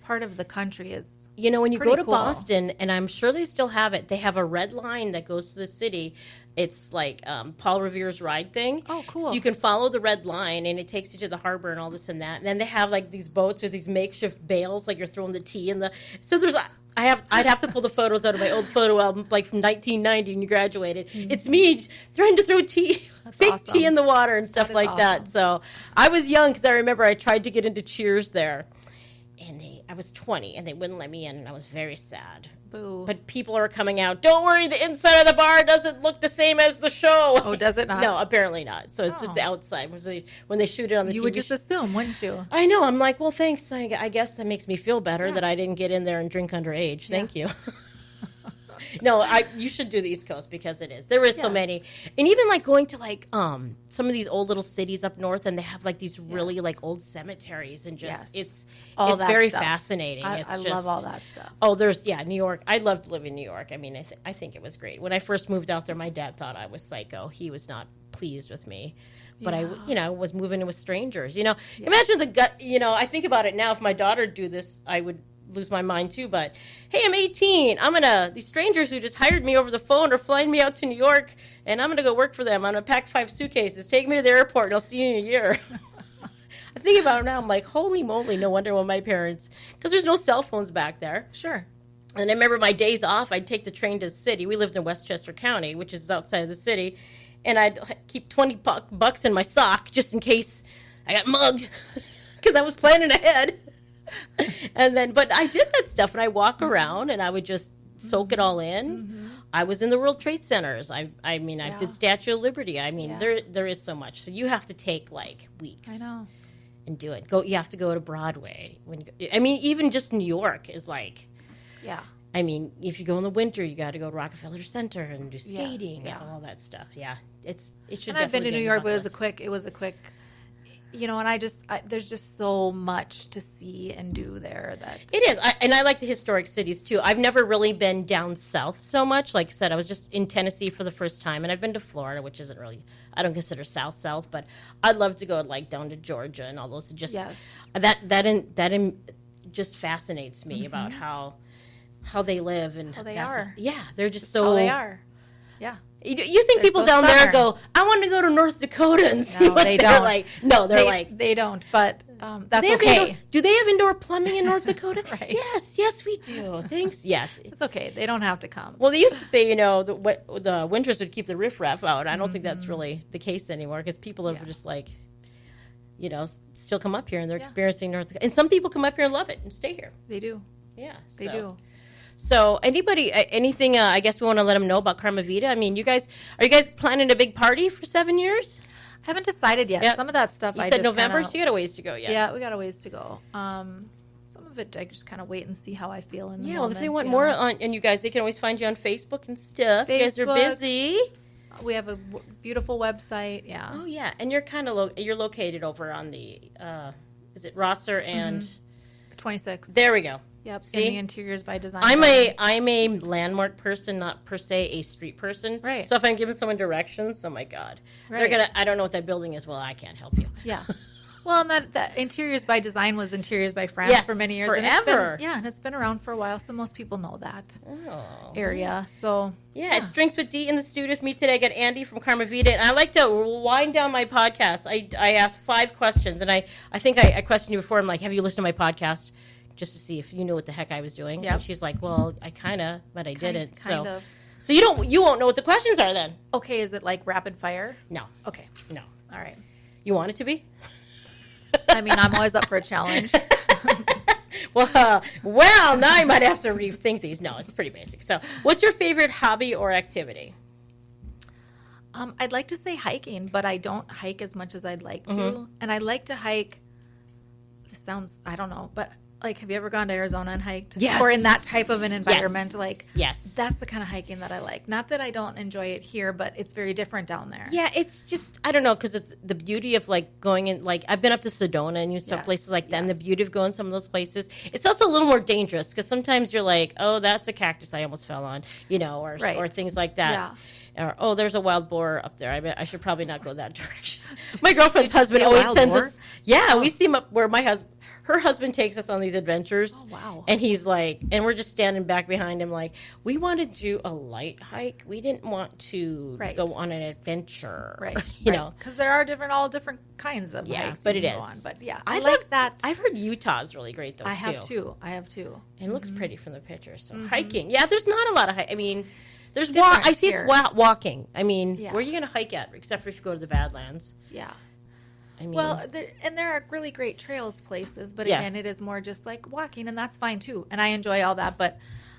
part of the country is. You know, when you go to cool. Boston, and I'm sure they still have it, they have a red line that goes to the city. It's like Paul Revere's ride thing. Oh, cool. So you can follow the red line, and it takes you to the harbor and all this and that. And then they have these boats with these makeshift bales, like you're throwing the tea in the. So there's. I'd have to pull the photos out of my old photo album, from 1990 when you graduated. Mm-hmm. It's me trying to throw fake tea in the water and stuff like that. So I was young because I remember I tried to get into Cheers there. And I was 20, and they wouldn't let me in, and I was very sad. Boo. But people are coming out. Don't worry, the inside of the bar doesn't look the same as the show. Oh, does it not? No, apparently not. So it's just the outside. When they shoot it on the TV. You would just assume, wouldn't you? I know. I'm like, well, thanks. I guess that makes me feel better that I didn't get in there and drink underage. Thank you. No, you should do the East Coast because it is. There is so many. And even going to some of these old little cities up north, and they have these really old cemeteries, and just it's very fascinating. I love all that stuff. Oh, New York. I'd love to live in New York. I mean, I think it was great. When I first moved out there, my dad thought I was psycho. He was not pleased with me. But I was moving in with strangers. Imagine the gut. I think about it now. If my daughter do this, I would lose my mind too. But hey, I'm 18. These strangers who just hired me over the phone are flying me out to New York, and I'm gonna go work for them. I'm gonna pack 5 suitcases, take me to the airport, and I'll see you in a year. I think about it now. I'm like, holy moly! No wonder my parents, because there's no cell phones back there. Sure. And I remember my days off, I'd take the train to the city. We lived in Westchester County, which is outside of the city, and I'd keep 20 bucks in my sock just in case I got mugged, because I was planning ahead. But I did that stuff, and I walk around, and I would just soak it all in. Mm-hmm. I was in the World Trade Centers. I did Statue of Liberty. I mean, there is so much. So you have to take weeks. I know. And do it. You have to go to Broadway. Even just New York is yeah. I mean, if you go in the winter, you got to go to Rockefeller Center and do skating and all that stuff. Yeah, it should. And I've been to New York, but it was a quick. And there's just so much to see and do there that it is. I like the historic cities too. I've never really been down south so much. Like I said, I was just in Tennessee for the first time, and I've been to Florida, which isn't really, I don't consider south, but I'd love to go down to Georgia and all those. Just that just fascinates me about how they live and how they are. Yeah, they're just so how they are. Yeah. You think people so down there stubborn. go, I want to go to North Dakota and see what they they're don't. like. No, they don't. But that's okay. Do they have indoor plumbing in North Dakota? Right. Yes, we do. Thanks. Yes. It's okay. They don't have to come. Well, they used to say, the winters would keep the riffraff out. I don't think that's really the case anymore because people have just like, still come up here and they're experiencing North Dakota. And some people come up here and love it and stay here. They do. Yeah. They do. So anything, I guess we want to let them know about Kharma Vida. I mean, are you guys planning a big party for 7 years? I haven't decided yet. Yep. Some of that stuff You I said just November, kinda, so you got a ways to go yet. Yeah, we got a ways to go. Some of it I just kind of wait and see how I feel in the moment. Well, if they want more and you guys, they can always find you on Facebook and stuff. You guys are busy. We have a beautiful website. Yeah. Oh yeah, and you're kind of you're located over on the is it Rosser and 26. There we go. Yep. See? In the Interiors by Design. I'm a landmark person, not per se a street person. Right. So if I'm giving someone directions, oh my God, Right. I don't know what that building is. Well, I can't help you. Yeah. Well, and that Interiors by Design was Interiors by France for many years. Forever. And it's been around for a while, so most people know that area. So it's Drinks with Dee in the studio with me today. I got Andi from Kharma Vida, and I like to wind down my podcast. I asked 5 questions, and I think I questioned you before. I'm like, have you listened to my podcast? Just to see if you knew what the heck I was doing. Yep. And she's like, well, I kind of, but I didn't. Kind of. So you won't know what the questions are then. Okay, is it like rapid fire? No. Okay. No. All right. You want it to be? I mean, I'm always up for a challenge. Well, now I might have to rethink these. No, it's pretty basic. So, what's your favorite hobby or activity? I'd like to say hiking, but I don't hike as much as I'd like to. And I like to hike. This sounds, I don't know, but like, have you ever gone to Arizona and hiked? Yes. Or in that type of an environment? Like, yes. That's the kind of hiking that I like. Not that I don't enjoy it here, but it's very different down there. Yeah, it's just, I don't know, because it's the beauty of like going in, like I've been up to Sedona and stuff, places like that, and the beauty of going some of those places. It's also a little more dangerous because sometimes you're like, oh, that's a cactus I almost fell on, or things like that. Yeah. Or, oh, there's a wild boar up there. I should probably not go that direction. My girlfriend's husband see a always wild sends boar? us. Yeah, we see him up where her husband takes us on these adventures. Oh, wow. And he's like, and we're just standing back behind him like, we want to do a light hike. We didn't want to go on an adventure. Right. You know. Because there are all different kinds of hikes but you it can is. go on. But yeah, I like love that. I've heard Utah's really great though, I have too. It looks pretty from the picture. So hiking. Yeah, there's not a lot of I mean, there's different I see here. it's walking. I mean, Yeah. where are you going to hike at except for if you go to the Badlands? Yeah. I mean, Well, there are really great trails places, but again, it is more just like walking, and that's fine too. And I enjoy all that, but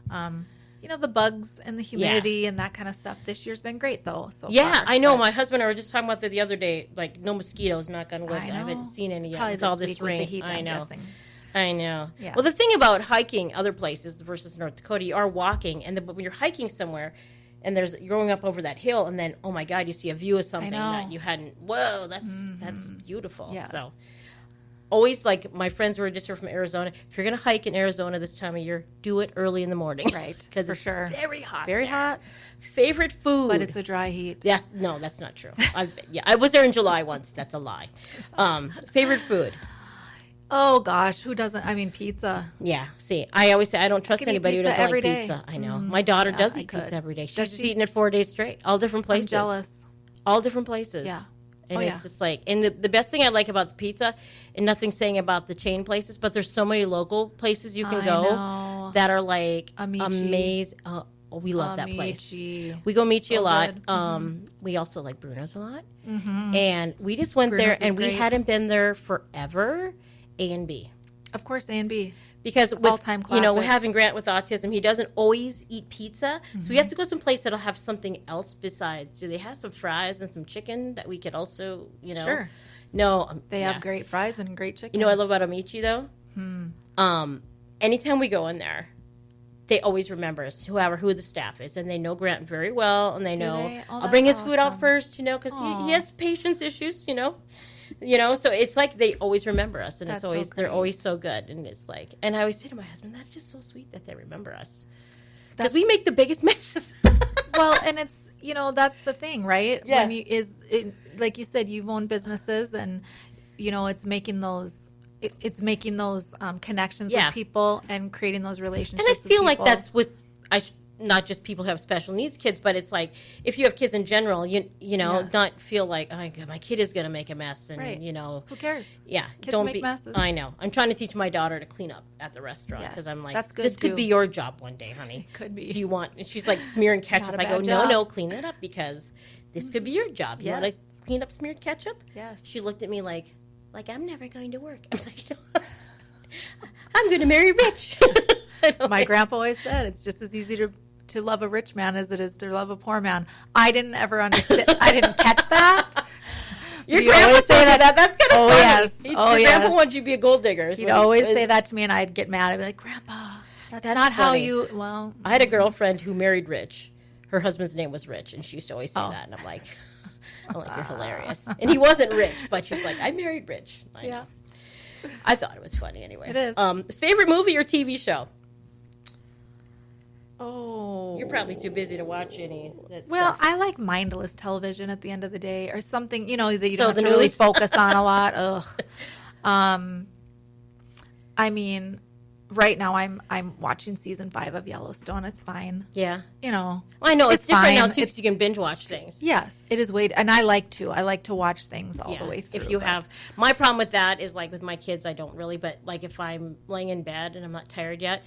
the bugs and the humidity and that kind of stuff. This year's been great though. So far, I know. but My husband and I were just talking about that the other day. Like no mosquitoes, knock on wood. I know. haven't seen any yet Probably with all this this week with rain. the heat, I I'm know. guessing. I know. Yeah. Well, the thing about hiking other places versus North Dakota, you are walking, and but when you're hiking somewhere, and you're going up over that hill, and then oh my God, you see a view of something that you hadn't. Whoa, that's beautiful. Yes. So always like my friends who are just here from Arizona. If you're going to hike in Arizona this time of year, do it early in the morning, Right, Because for it's sure. very hot. Very there. hot, Favorite food, but it's a dry heat. Yes, no, that's not true. I was there in July once. That's a lie. Favorite food. Oh gosh, who doesn't? I mean, pizza. Yeah. See, I always say I don't trust could eat anybody who pizza doesn't every like day. pizza. I know. My daughter does I eat could. pizza every day. Does She's just she? eating it 4 days straight. All different I'm places. jealous. All different places. Yeah. And Oh, it's yeah. just like, and the best thing I like about the pizza, and nothing saying about the chain places, but there's so many local places you can I go know. that are like Amici. amazing. We love that place. Amici. We go Amici So a lot. good. We also like Bruno's a lot. And we just went there, Bruno's is and we great. hadn't been there forever. A&B. Of course, A&B. Because with, All-time we're classic. having Grant with autism, he doesn't always eat pizza. So we have to go someplace that'll have something else besides. Do they have some fries and some chicken that we could also, Sure. No. They have great fries and great chicken. You know what I love about Amici, though? Anytime we go in there, they always remember us, who the staff is. And they know Grant very well. And they know, they? Oh, I'll bring his that's food out awesome. first, because he has patience issues, so it's like they always remember us, and That's it's so always they're great. always so good, and it's like, and I always say to my husband, that's just so sweet that they remember us, because we make the biggest messes. Well, and it's that's the thing, right? Yeah. When like you said, you've owned businesses, and it's making those connections Yeah. with people and creating those relationships. And I feel with like people. that's with not just people who have special needs kids, but it's like if you have kids in general, you know, yes. not feel like, oh, my kid is going to make a mess, and right. you know, who cares? Yeah, kids don't make messes. I know. I'm trying to teach my daughter to clean up at the restaurant because I'm like, that's good this too. could be your job one day, honey. It could be. Do you want? And she's like smearing ketchup. I go, no, clean that up because this could be your job. You want to clean up smeared ketchup? Yes. She looked at me like I'm never going to work. I'm like, I'm going to marry rich. My grandpa always said it's just as easy to love a rich man as it is to love a poor man. I didn't ever understand. I didn't catch that. Your grandpa say that. That's kind of funny. Yes. Your grandpa wanted you to be a gold digger. He'd always say that to me, and I'd get mad. I'd be like, Grandpa, that's not funny. How you. Well, I had a girlfriend who married rich. Her husband's name was Rich, and she used to always say that. And I'm like, you're hilarious. And he wasn't rich, but she's like, I married Rich. I thought it was funny anyway. It is. Favorite movie or TV show? Oh. You're probably too busy to watch any. Well, I like mindless television at the end of the day, or something, you know, that you don't have to really focus on a lot. Ugh. I mean, right now I'm watching season 5 of Yellowstone. It's fine. Yeah. You know. Well, I know it's different fine. now too, because you can binge watch things. Yes, it is and I like to watch things all the way through. If you have, my problem with that is like with my kids, I don't really, but like if I'm laying in bed and I'm not tired yet,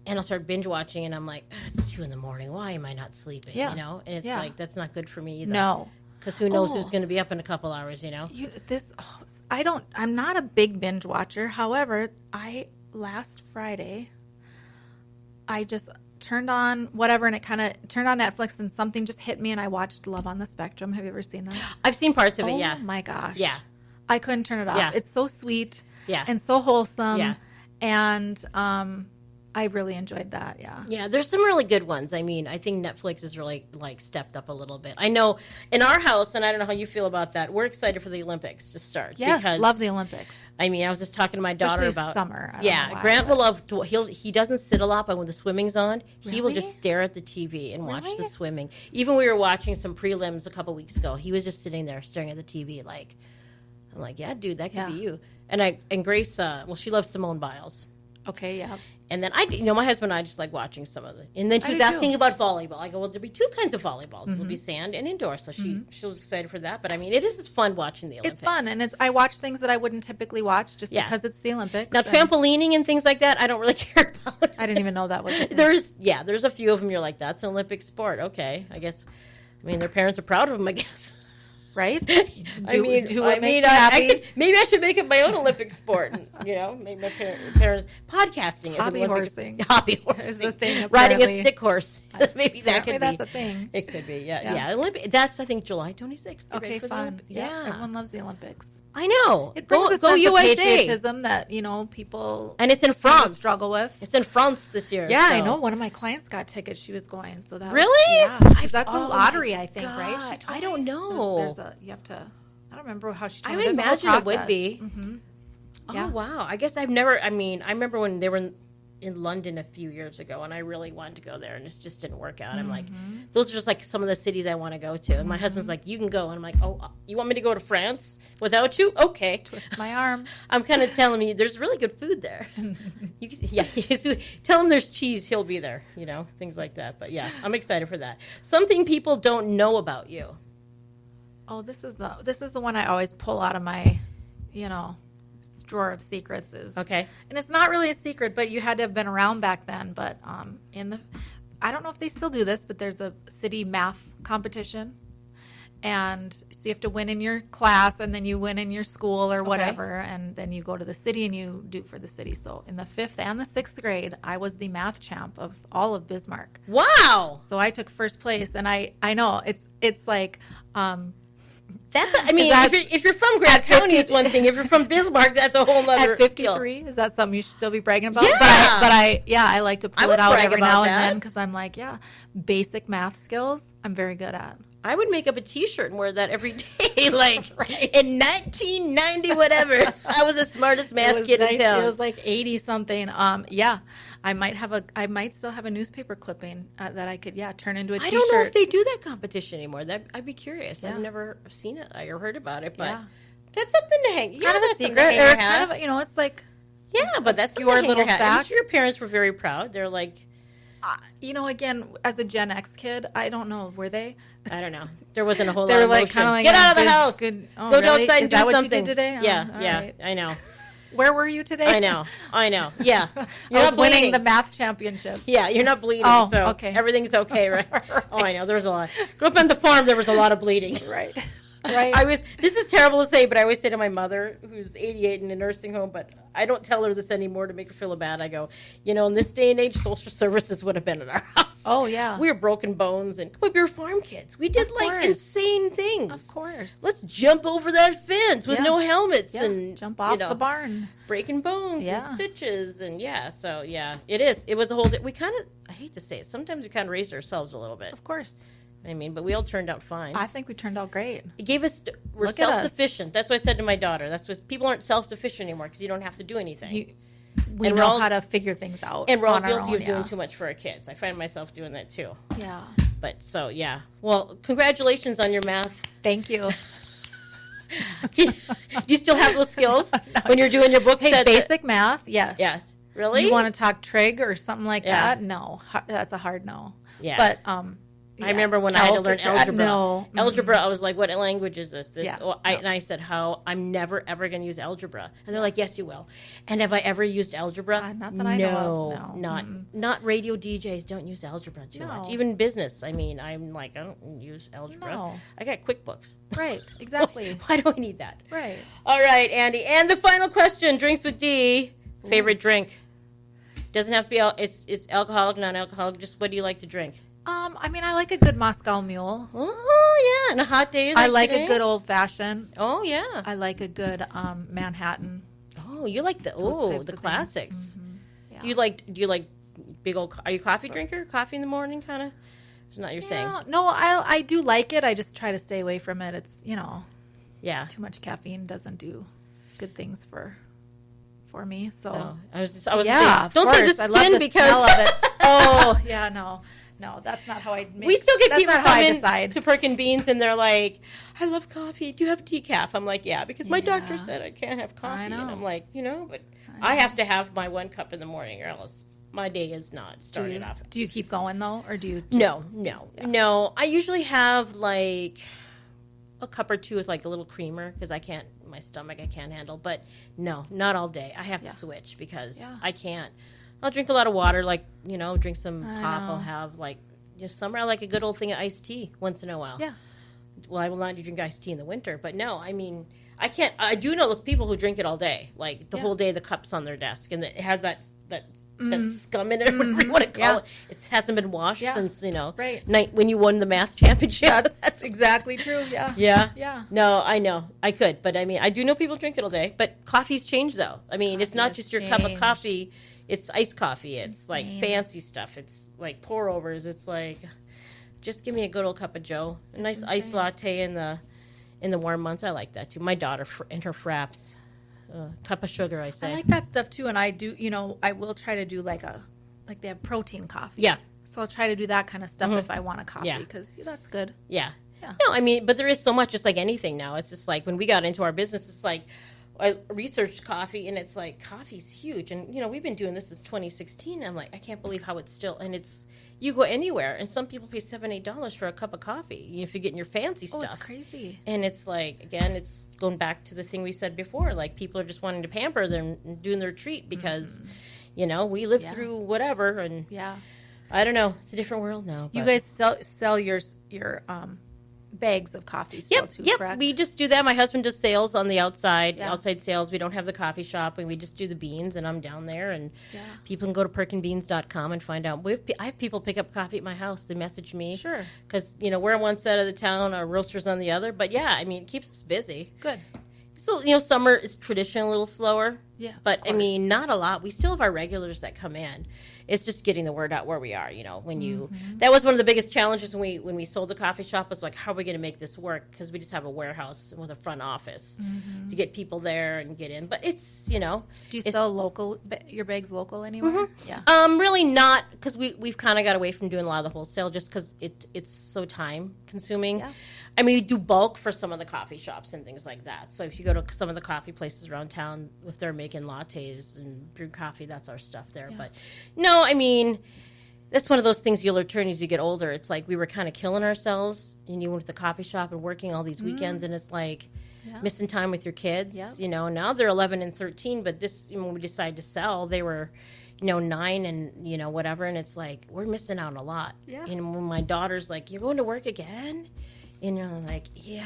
and I'll start binge watching, and I'm like, it's 2 a.m. Why am I not sleeping? Yeah. You know, and it's like that's not good for me either. No, because who knows who's going to be up in a couple hours? You know, I'm not a big binge watcher. However, last Friday, I just turned on whatever, and it kind of turned on Netflix, and something just hit me, and I watched Love on the Spectrum. Have you ever seen that? I've seen parts of it. Yeah. Oh my gosh. Yeah. I couldn't turn it off. Yeah. It's so sweet. Yeah. And so wholesome. Yeah. And I really enjoyed that. Yeah. Yeah, there's some really good ones. I mean, I think Netflix has really like stepped up a little bit. I know in our house, and I don't know how you feel about that, we're excited for the Olympics to start. Yes, because, love the Olympics. I mean, I was just talking to my daughter about summer. Grant will love to. He doesn't sit a lot, but when the swimming's on, he will Really? just stare at the TV and watch the swimming. Even we were watching some prelims a couple weeks ago. He was just sitting there staring at the TV. Like, I'm like, yeah, dude, that could be you. And Grace, she loves Simone Biles. Okay, yeah. And then my husband and I just like watching some of it. And then she was asking about volleyball. I go, well, there'll be 2 kinds of volleyballs. There'll be sand and indoor. So she was excited for that. But I mean, it is fun watching the Olympics. It's fun, and I watch things that I wouldn't typically watch just because it's the Olympics. Now, trampolining and things like that, I don't really care about. I didn't even know that was a thing. There's a few of them. You're like, that's an Olympic sport. Okay, I guess. I mean, their parents are proud of them, I guess. Right? Maybe I should make it my own Olympic sport. You know, maybe my parents podcasting is hobby horsing. Hobby horsing is a thing. Riding a stick horse. Maybe that could be. That's a thing. It could be. Yeah. Olympic. That's I think July 26th. Okay, fun. Yeah, everyone loves the Olympics. I know. It brings a sense of patriotism that people and it's in France struggle with. It's in France this year. Yeah, I know. One of my clients got tickets. She was going. So that really? Yeah, that's a lottery, I think, right? I don't know. You have to. I don't remember how she. I would imagine it would be. Mm-hmm. Yeah. Oh wow! I guess I've never. I mean, I remember when they were in London a few years ago, and I really wanted to go there, and it just didn't work out. I'm like, those are just like some of the cities I want to go to. And my husband's like, you can go, and I'm like, oh, you want me to go to France without you? Okay, twist my arm. I'm kind of telling me there's really good food there. Tell him there's cheese, he'll be there. You know, things like that. But yeah, I'm excited for that. Something people don't know about you. Oh, this is the one I always pull out of my, drawer of secrets is okay. And it's not really a secret, but you had to have been around back then. But I don't know if they still do this, but there's a city math competition, and so you have to win in your class, and then you win in your school or whatever, and then you go to the city and you do for the city. So in the 5th and the 6th grade, I was the math champ of all of Bismarck. Wow! So I took first place, and I know it's like. If you're from Grant County, it's one thing. If you're from Bismarck, that's a whole other. At 53, is that something you should still be bragging about? Yeah. I like to pull it out every now and then because I'm like, basic math skills I'm very good at. I would make up a T-shirt and wear that every day, like in 1990, whatever. I was the smartest math kid in town. It was like 80 something. I might still have a newspaper clipping that I could turn into a T-shirt. I don't know if they do that competition anymore. I'd be curious. I've never seen it or heard about it, but that's something to hang. It's kind of a secret. It's kind of it's like but that's your little fact. I'm sure your parents were very proud. They're like, Again, as a Gen X kid, I don't know. Were they? I don't know. There wasn't a whole They lot were of like motion. kind of like Get out of the house. Go Go really? outside and Is do that what something. you did today? Yeah, all yeah. right. I know. Where were you today? I know. Yeah. You're I not was winning bleeding. the math championship. Yeah, you're not bleeding, Oh, so okay. everything's okay, right? Oh, I know. There was a lot. Grew up on the farm. There was a lot of bleeding. Right. Right. This is terrible to say, but I always say to my mother, who's 88 in a nursing home, but I don't tell her this anymore to make her feel bad. I go, in this day and age, social services would have been at our house. Oh, yeah. We were broken bones, and we were farm kids. We did insane things. Of course. Let's jump over that fence with no helmets and jump off the barn. Breaking bones and stitches, and it is. It was a whole. We kind of, I hate to say it, sometimes we kind of raised ourselves a little bit. Of course. But we all turned out fine. I think we turned out great. It gave us, we're self-sufficient. That's what I said to my daughter. That's what, people aren't self-sufficient anymore because you don't have to do anything. We know how to figure things out. And we're all guilty of doing too much for our kids. I find myself doing that too. Yeah. But well, congratulations on your math. Thank you. Do you still have those skills when you're doing your books? Hey, basic math, yes. Yes. Really? You want to talk trig or something like that? No. That's a hard no. Yeah. But, I remember when I had to learn algebra. No. Algebra, I was like, what language is this? Yeah. And I said, I'm never, ever going to use algebra. And they're like, yes, you will. And have I ever used algebra? Not that I know of, no. Not radio DJs don't use algebra too much. Even business. I'm like, I don't use algebra. No. I got QuickBooks. Right, exactly. Why do I need that? Right. All right, Andi. And the final question, drinks with Dee. Favorite drink? Doesn't have to be, it's alcoholic, non-alcoholic. Just what do you like to drink? I like a good Moscow Mule. Oh, yeah. And a hot day I like today? a good old fashioned. Oh, yeah. I like a good Manhattan. Oh, you like the classics. Mm-hmm. Yeah. Do you like big old, are you a coffee drinker? Coffee in the morning kind of? It's not your thing. No, I do like it. I just try to stay away from it. It's, yeah. too much caffeine doesn't do good things for me. So I was saying, don't say the skin, I love the because smell of it. Oh, yeah, no, that's not how I make. We still get people coming decide. to Perkin Beans and they're like, I love coffee. Do you have decaf? I'm like, yeah, because my doctor said I can't have coffee. And I'm like, but I have to have my 1 cup in the morning or else my day is not started off. Do you keep going though, or do you? No. I usually have like a cup or two with like a little creamer because my stomach I can't handle. But no, not all day. I have to switch because I can't. I'll drink a lot of water, like, drink some pop. I'll have, like, summer, I like a good old thing of iced tea once in a while. Yeah. Well, I will not drink iced tea in the winter. But, no, I can't. I do know those people who drink it all day. Like, the whole day the cup's on their desk. And it has that scum in it, whatever you want to call it. It hasn't been washed since, night when you won the math championship. That's exactly true, yeah. Yeah? No, I know. I could. But, I do know people drink it all day. But coffee's changed, though. It's not just your cup of coffee. It's iced coffee. It's like fancy stuff. It's like pour overs. It's like, just give me a good old cup of Joe. A nice iced latte in the warm months. I like that too. My daughter and her fraps, cup of sugar. I say I like that stuff too. And I do. I will try to do like they have protein coffee. Yeah. So I'll try to do that kind of stuff if I want a coffee because that's good. Yeah. No, but there is so much. Just like anything now. It's just like when we got into our business, it's like. I researched coffee, and it's like coffee's huge. And, we've been doing this since 2016. I'm like, I can't believe how it's still, and you go anywhere, and some people pay $7, $8 for a cup of coffee if you're getting your fancy stuff. Oh, it's crazy. And it's like, again, it's going back to the thing we said before. Like, people are just wanting to pamper them and doing their treat because, we live through whatever. And I don't know. It's a different world now. You guys sell your bags of coffee still too, correct? We just do that. My husband does sales on the outside sales. We don't have the coffee shop, and we just do the beans, and I'm down there, and people can go to perkinbeans.com and find out. I have people pick up coffee at my house. They message me. Sure. Because, we're on one side of the town, our roaster's on the other. But, it keeps us busy. Good. So, summer is traditionally a little slower. Yeah. But, not a lot. We still have our regulars that come in. It's just getting the word out where we are, when that was one of the biggest challenges when we sold the coffee shop was like, how are we going to make this work? Because we just have a warehouse with a front office to get people there and get in. But it's, Do you sell your bags local anywhere? Yeah. Really not, because we've kind of got away from doing a lot of the wholesale just because it's so time consuming. Yeah. We do bulk for some of the coffee shops and things like that. So if you go to some of the coffee places around town, if they're making lattes and brewed coffee, that's our stuff there. Yeah. But no, that's one of those things you'll learn as you get older. It's like we were kind of killing ourselves, and you went to the coffee shop and working all these weekends, and it's like missing time with your kids. You know, now they're 11 and 13, but this, when we decided to sell, they were, 9 and, whatever. And it's like, we're missing out on a lot. Yeah. And when my daughter's like, you're going to work again? And you're like, yeah,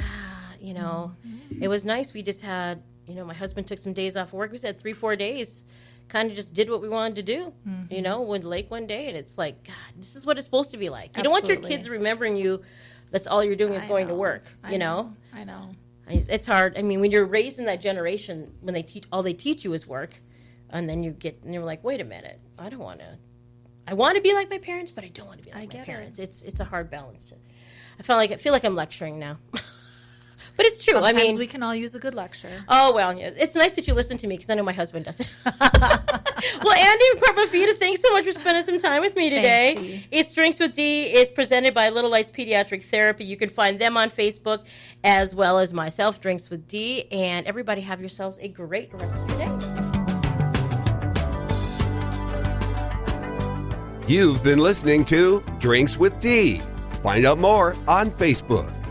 it was nice. We just had, my husband took some days off work. We said 3-4 days, kind of just did what we wanted to do, went to the lake one day. And it's like, God, this is what it's supposed to be like. You don't want your kids remembering you. That's all you're doing is going to work, I know. It's hard. I mean, when you're raised in that generation, when all they teach you is work, and then you're like, wait a minute, I want to be like my parents, but I don't want to be like my parents. It's a hard balance. I feel like I'm lecturing now. But it's true. Sometimes we can all use a good lecture. Oh, well, yeah. It's nice that you listen to me because I know my husband does it. Well, Andi and Kharma Vida, thanks so much for spending some time with me today. Thanks, It's Drinks with Dee. It's presented by Little Lights Pediatric Therapy. You can find them on Facebook as well as myself, Drinks with Dee. And everybody have yourselves a great rest of your day. You've been listening to Drinks with Dee. Find out more on Facebook.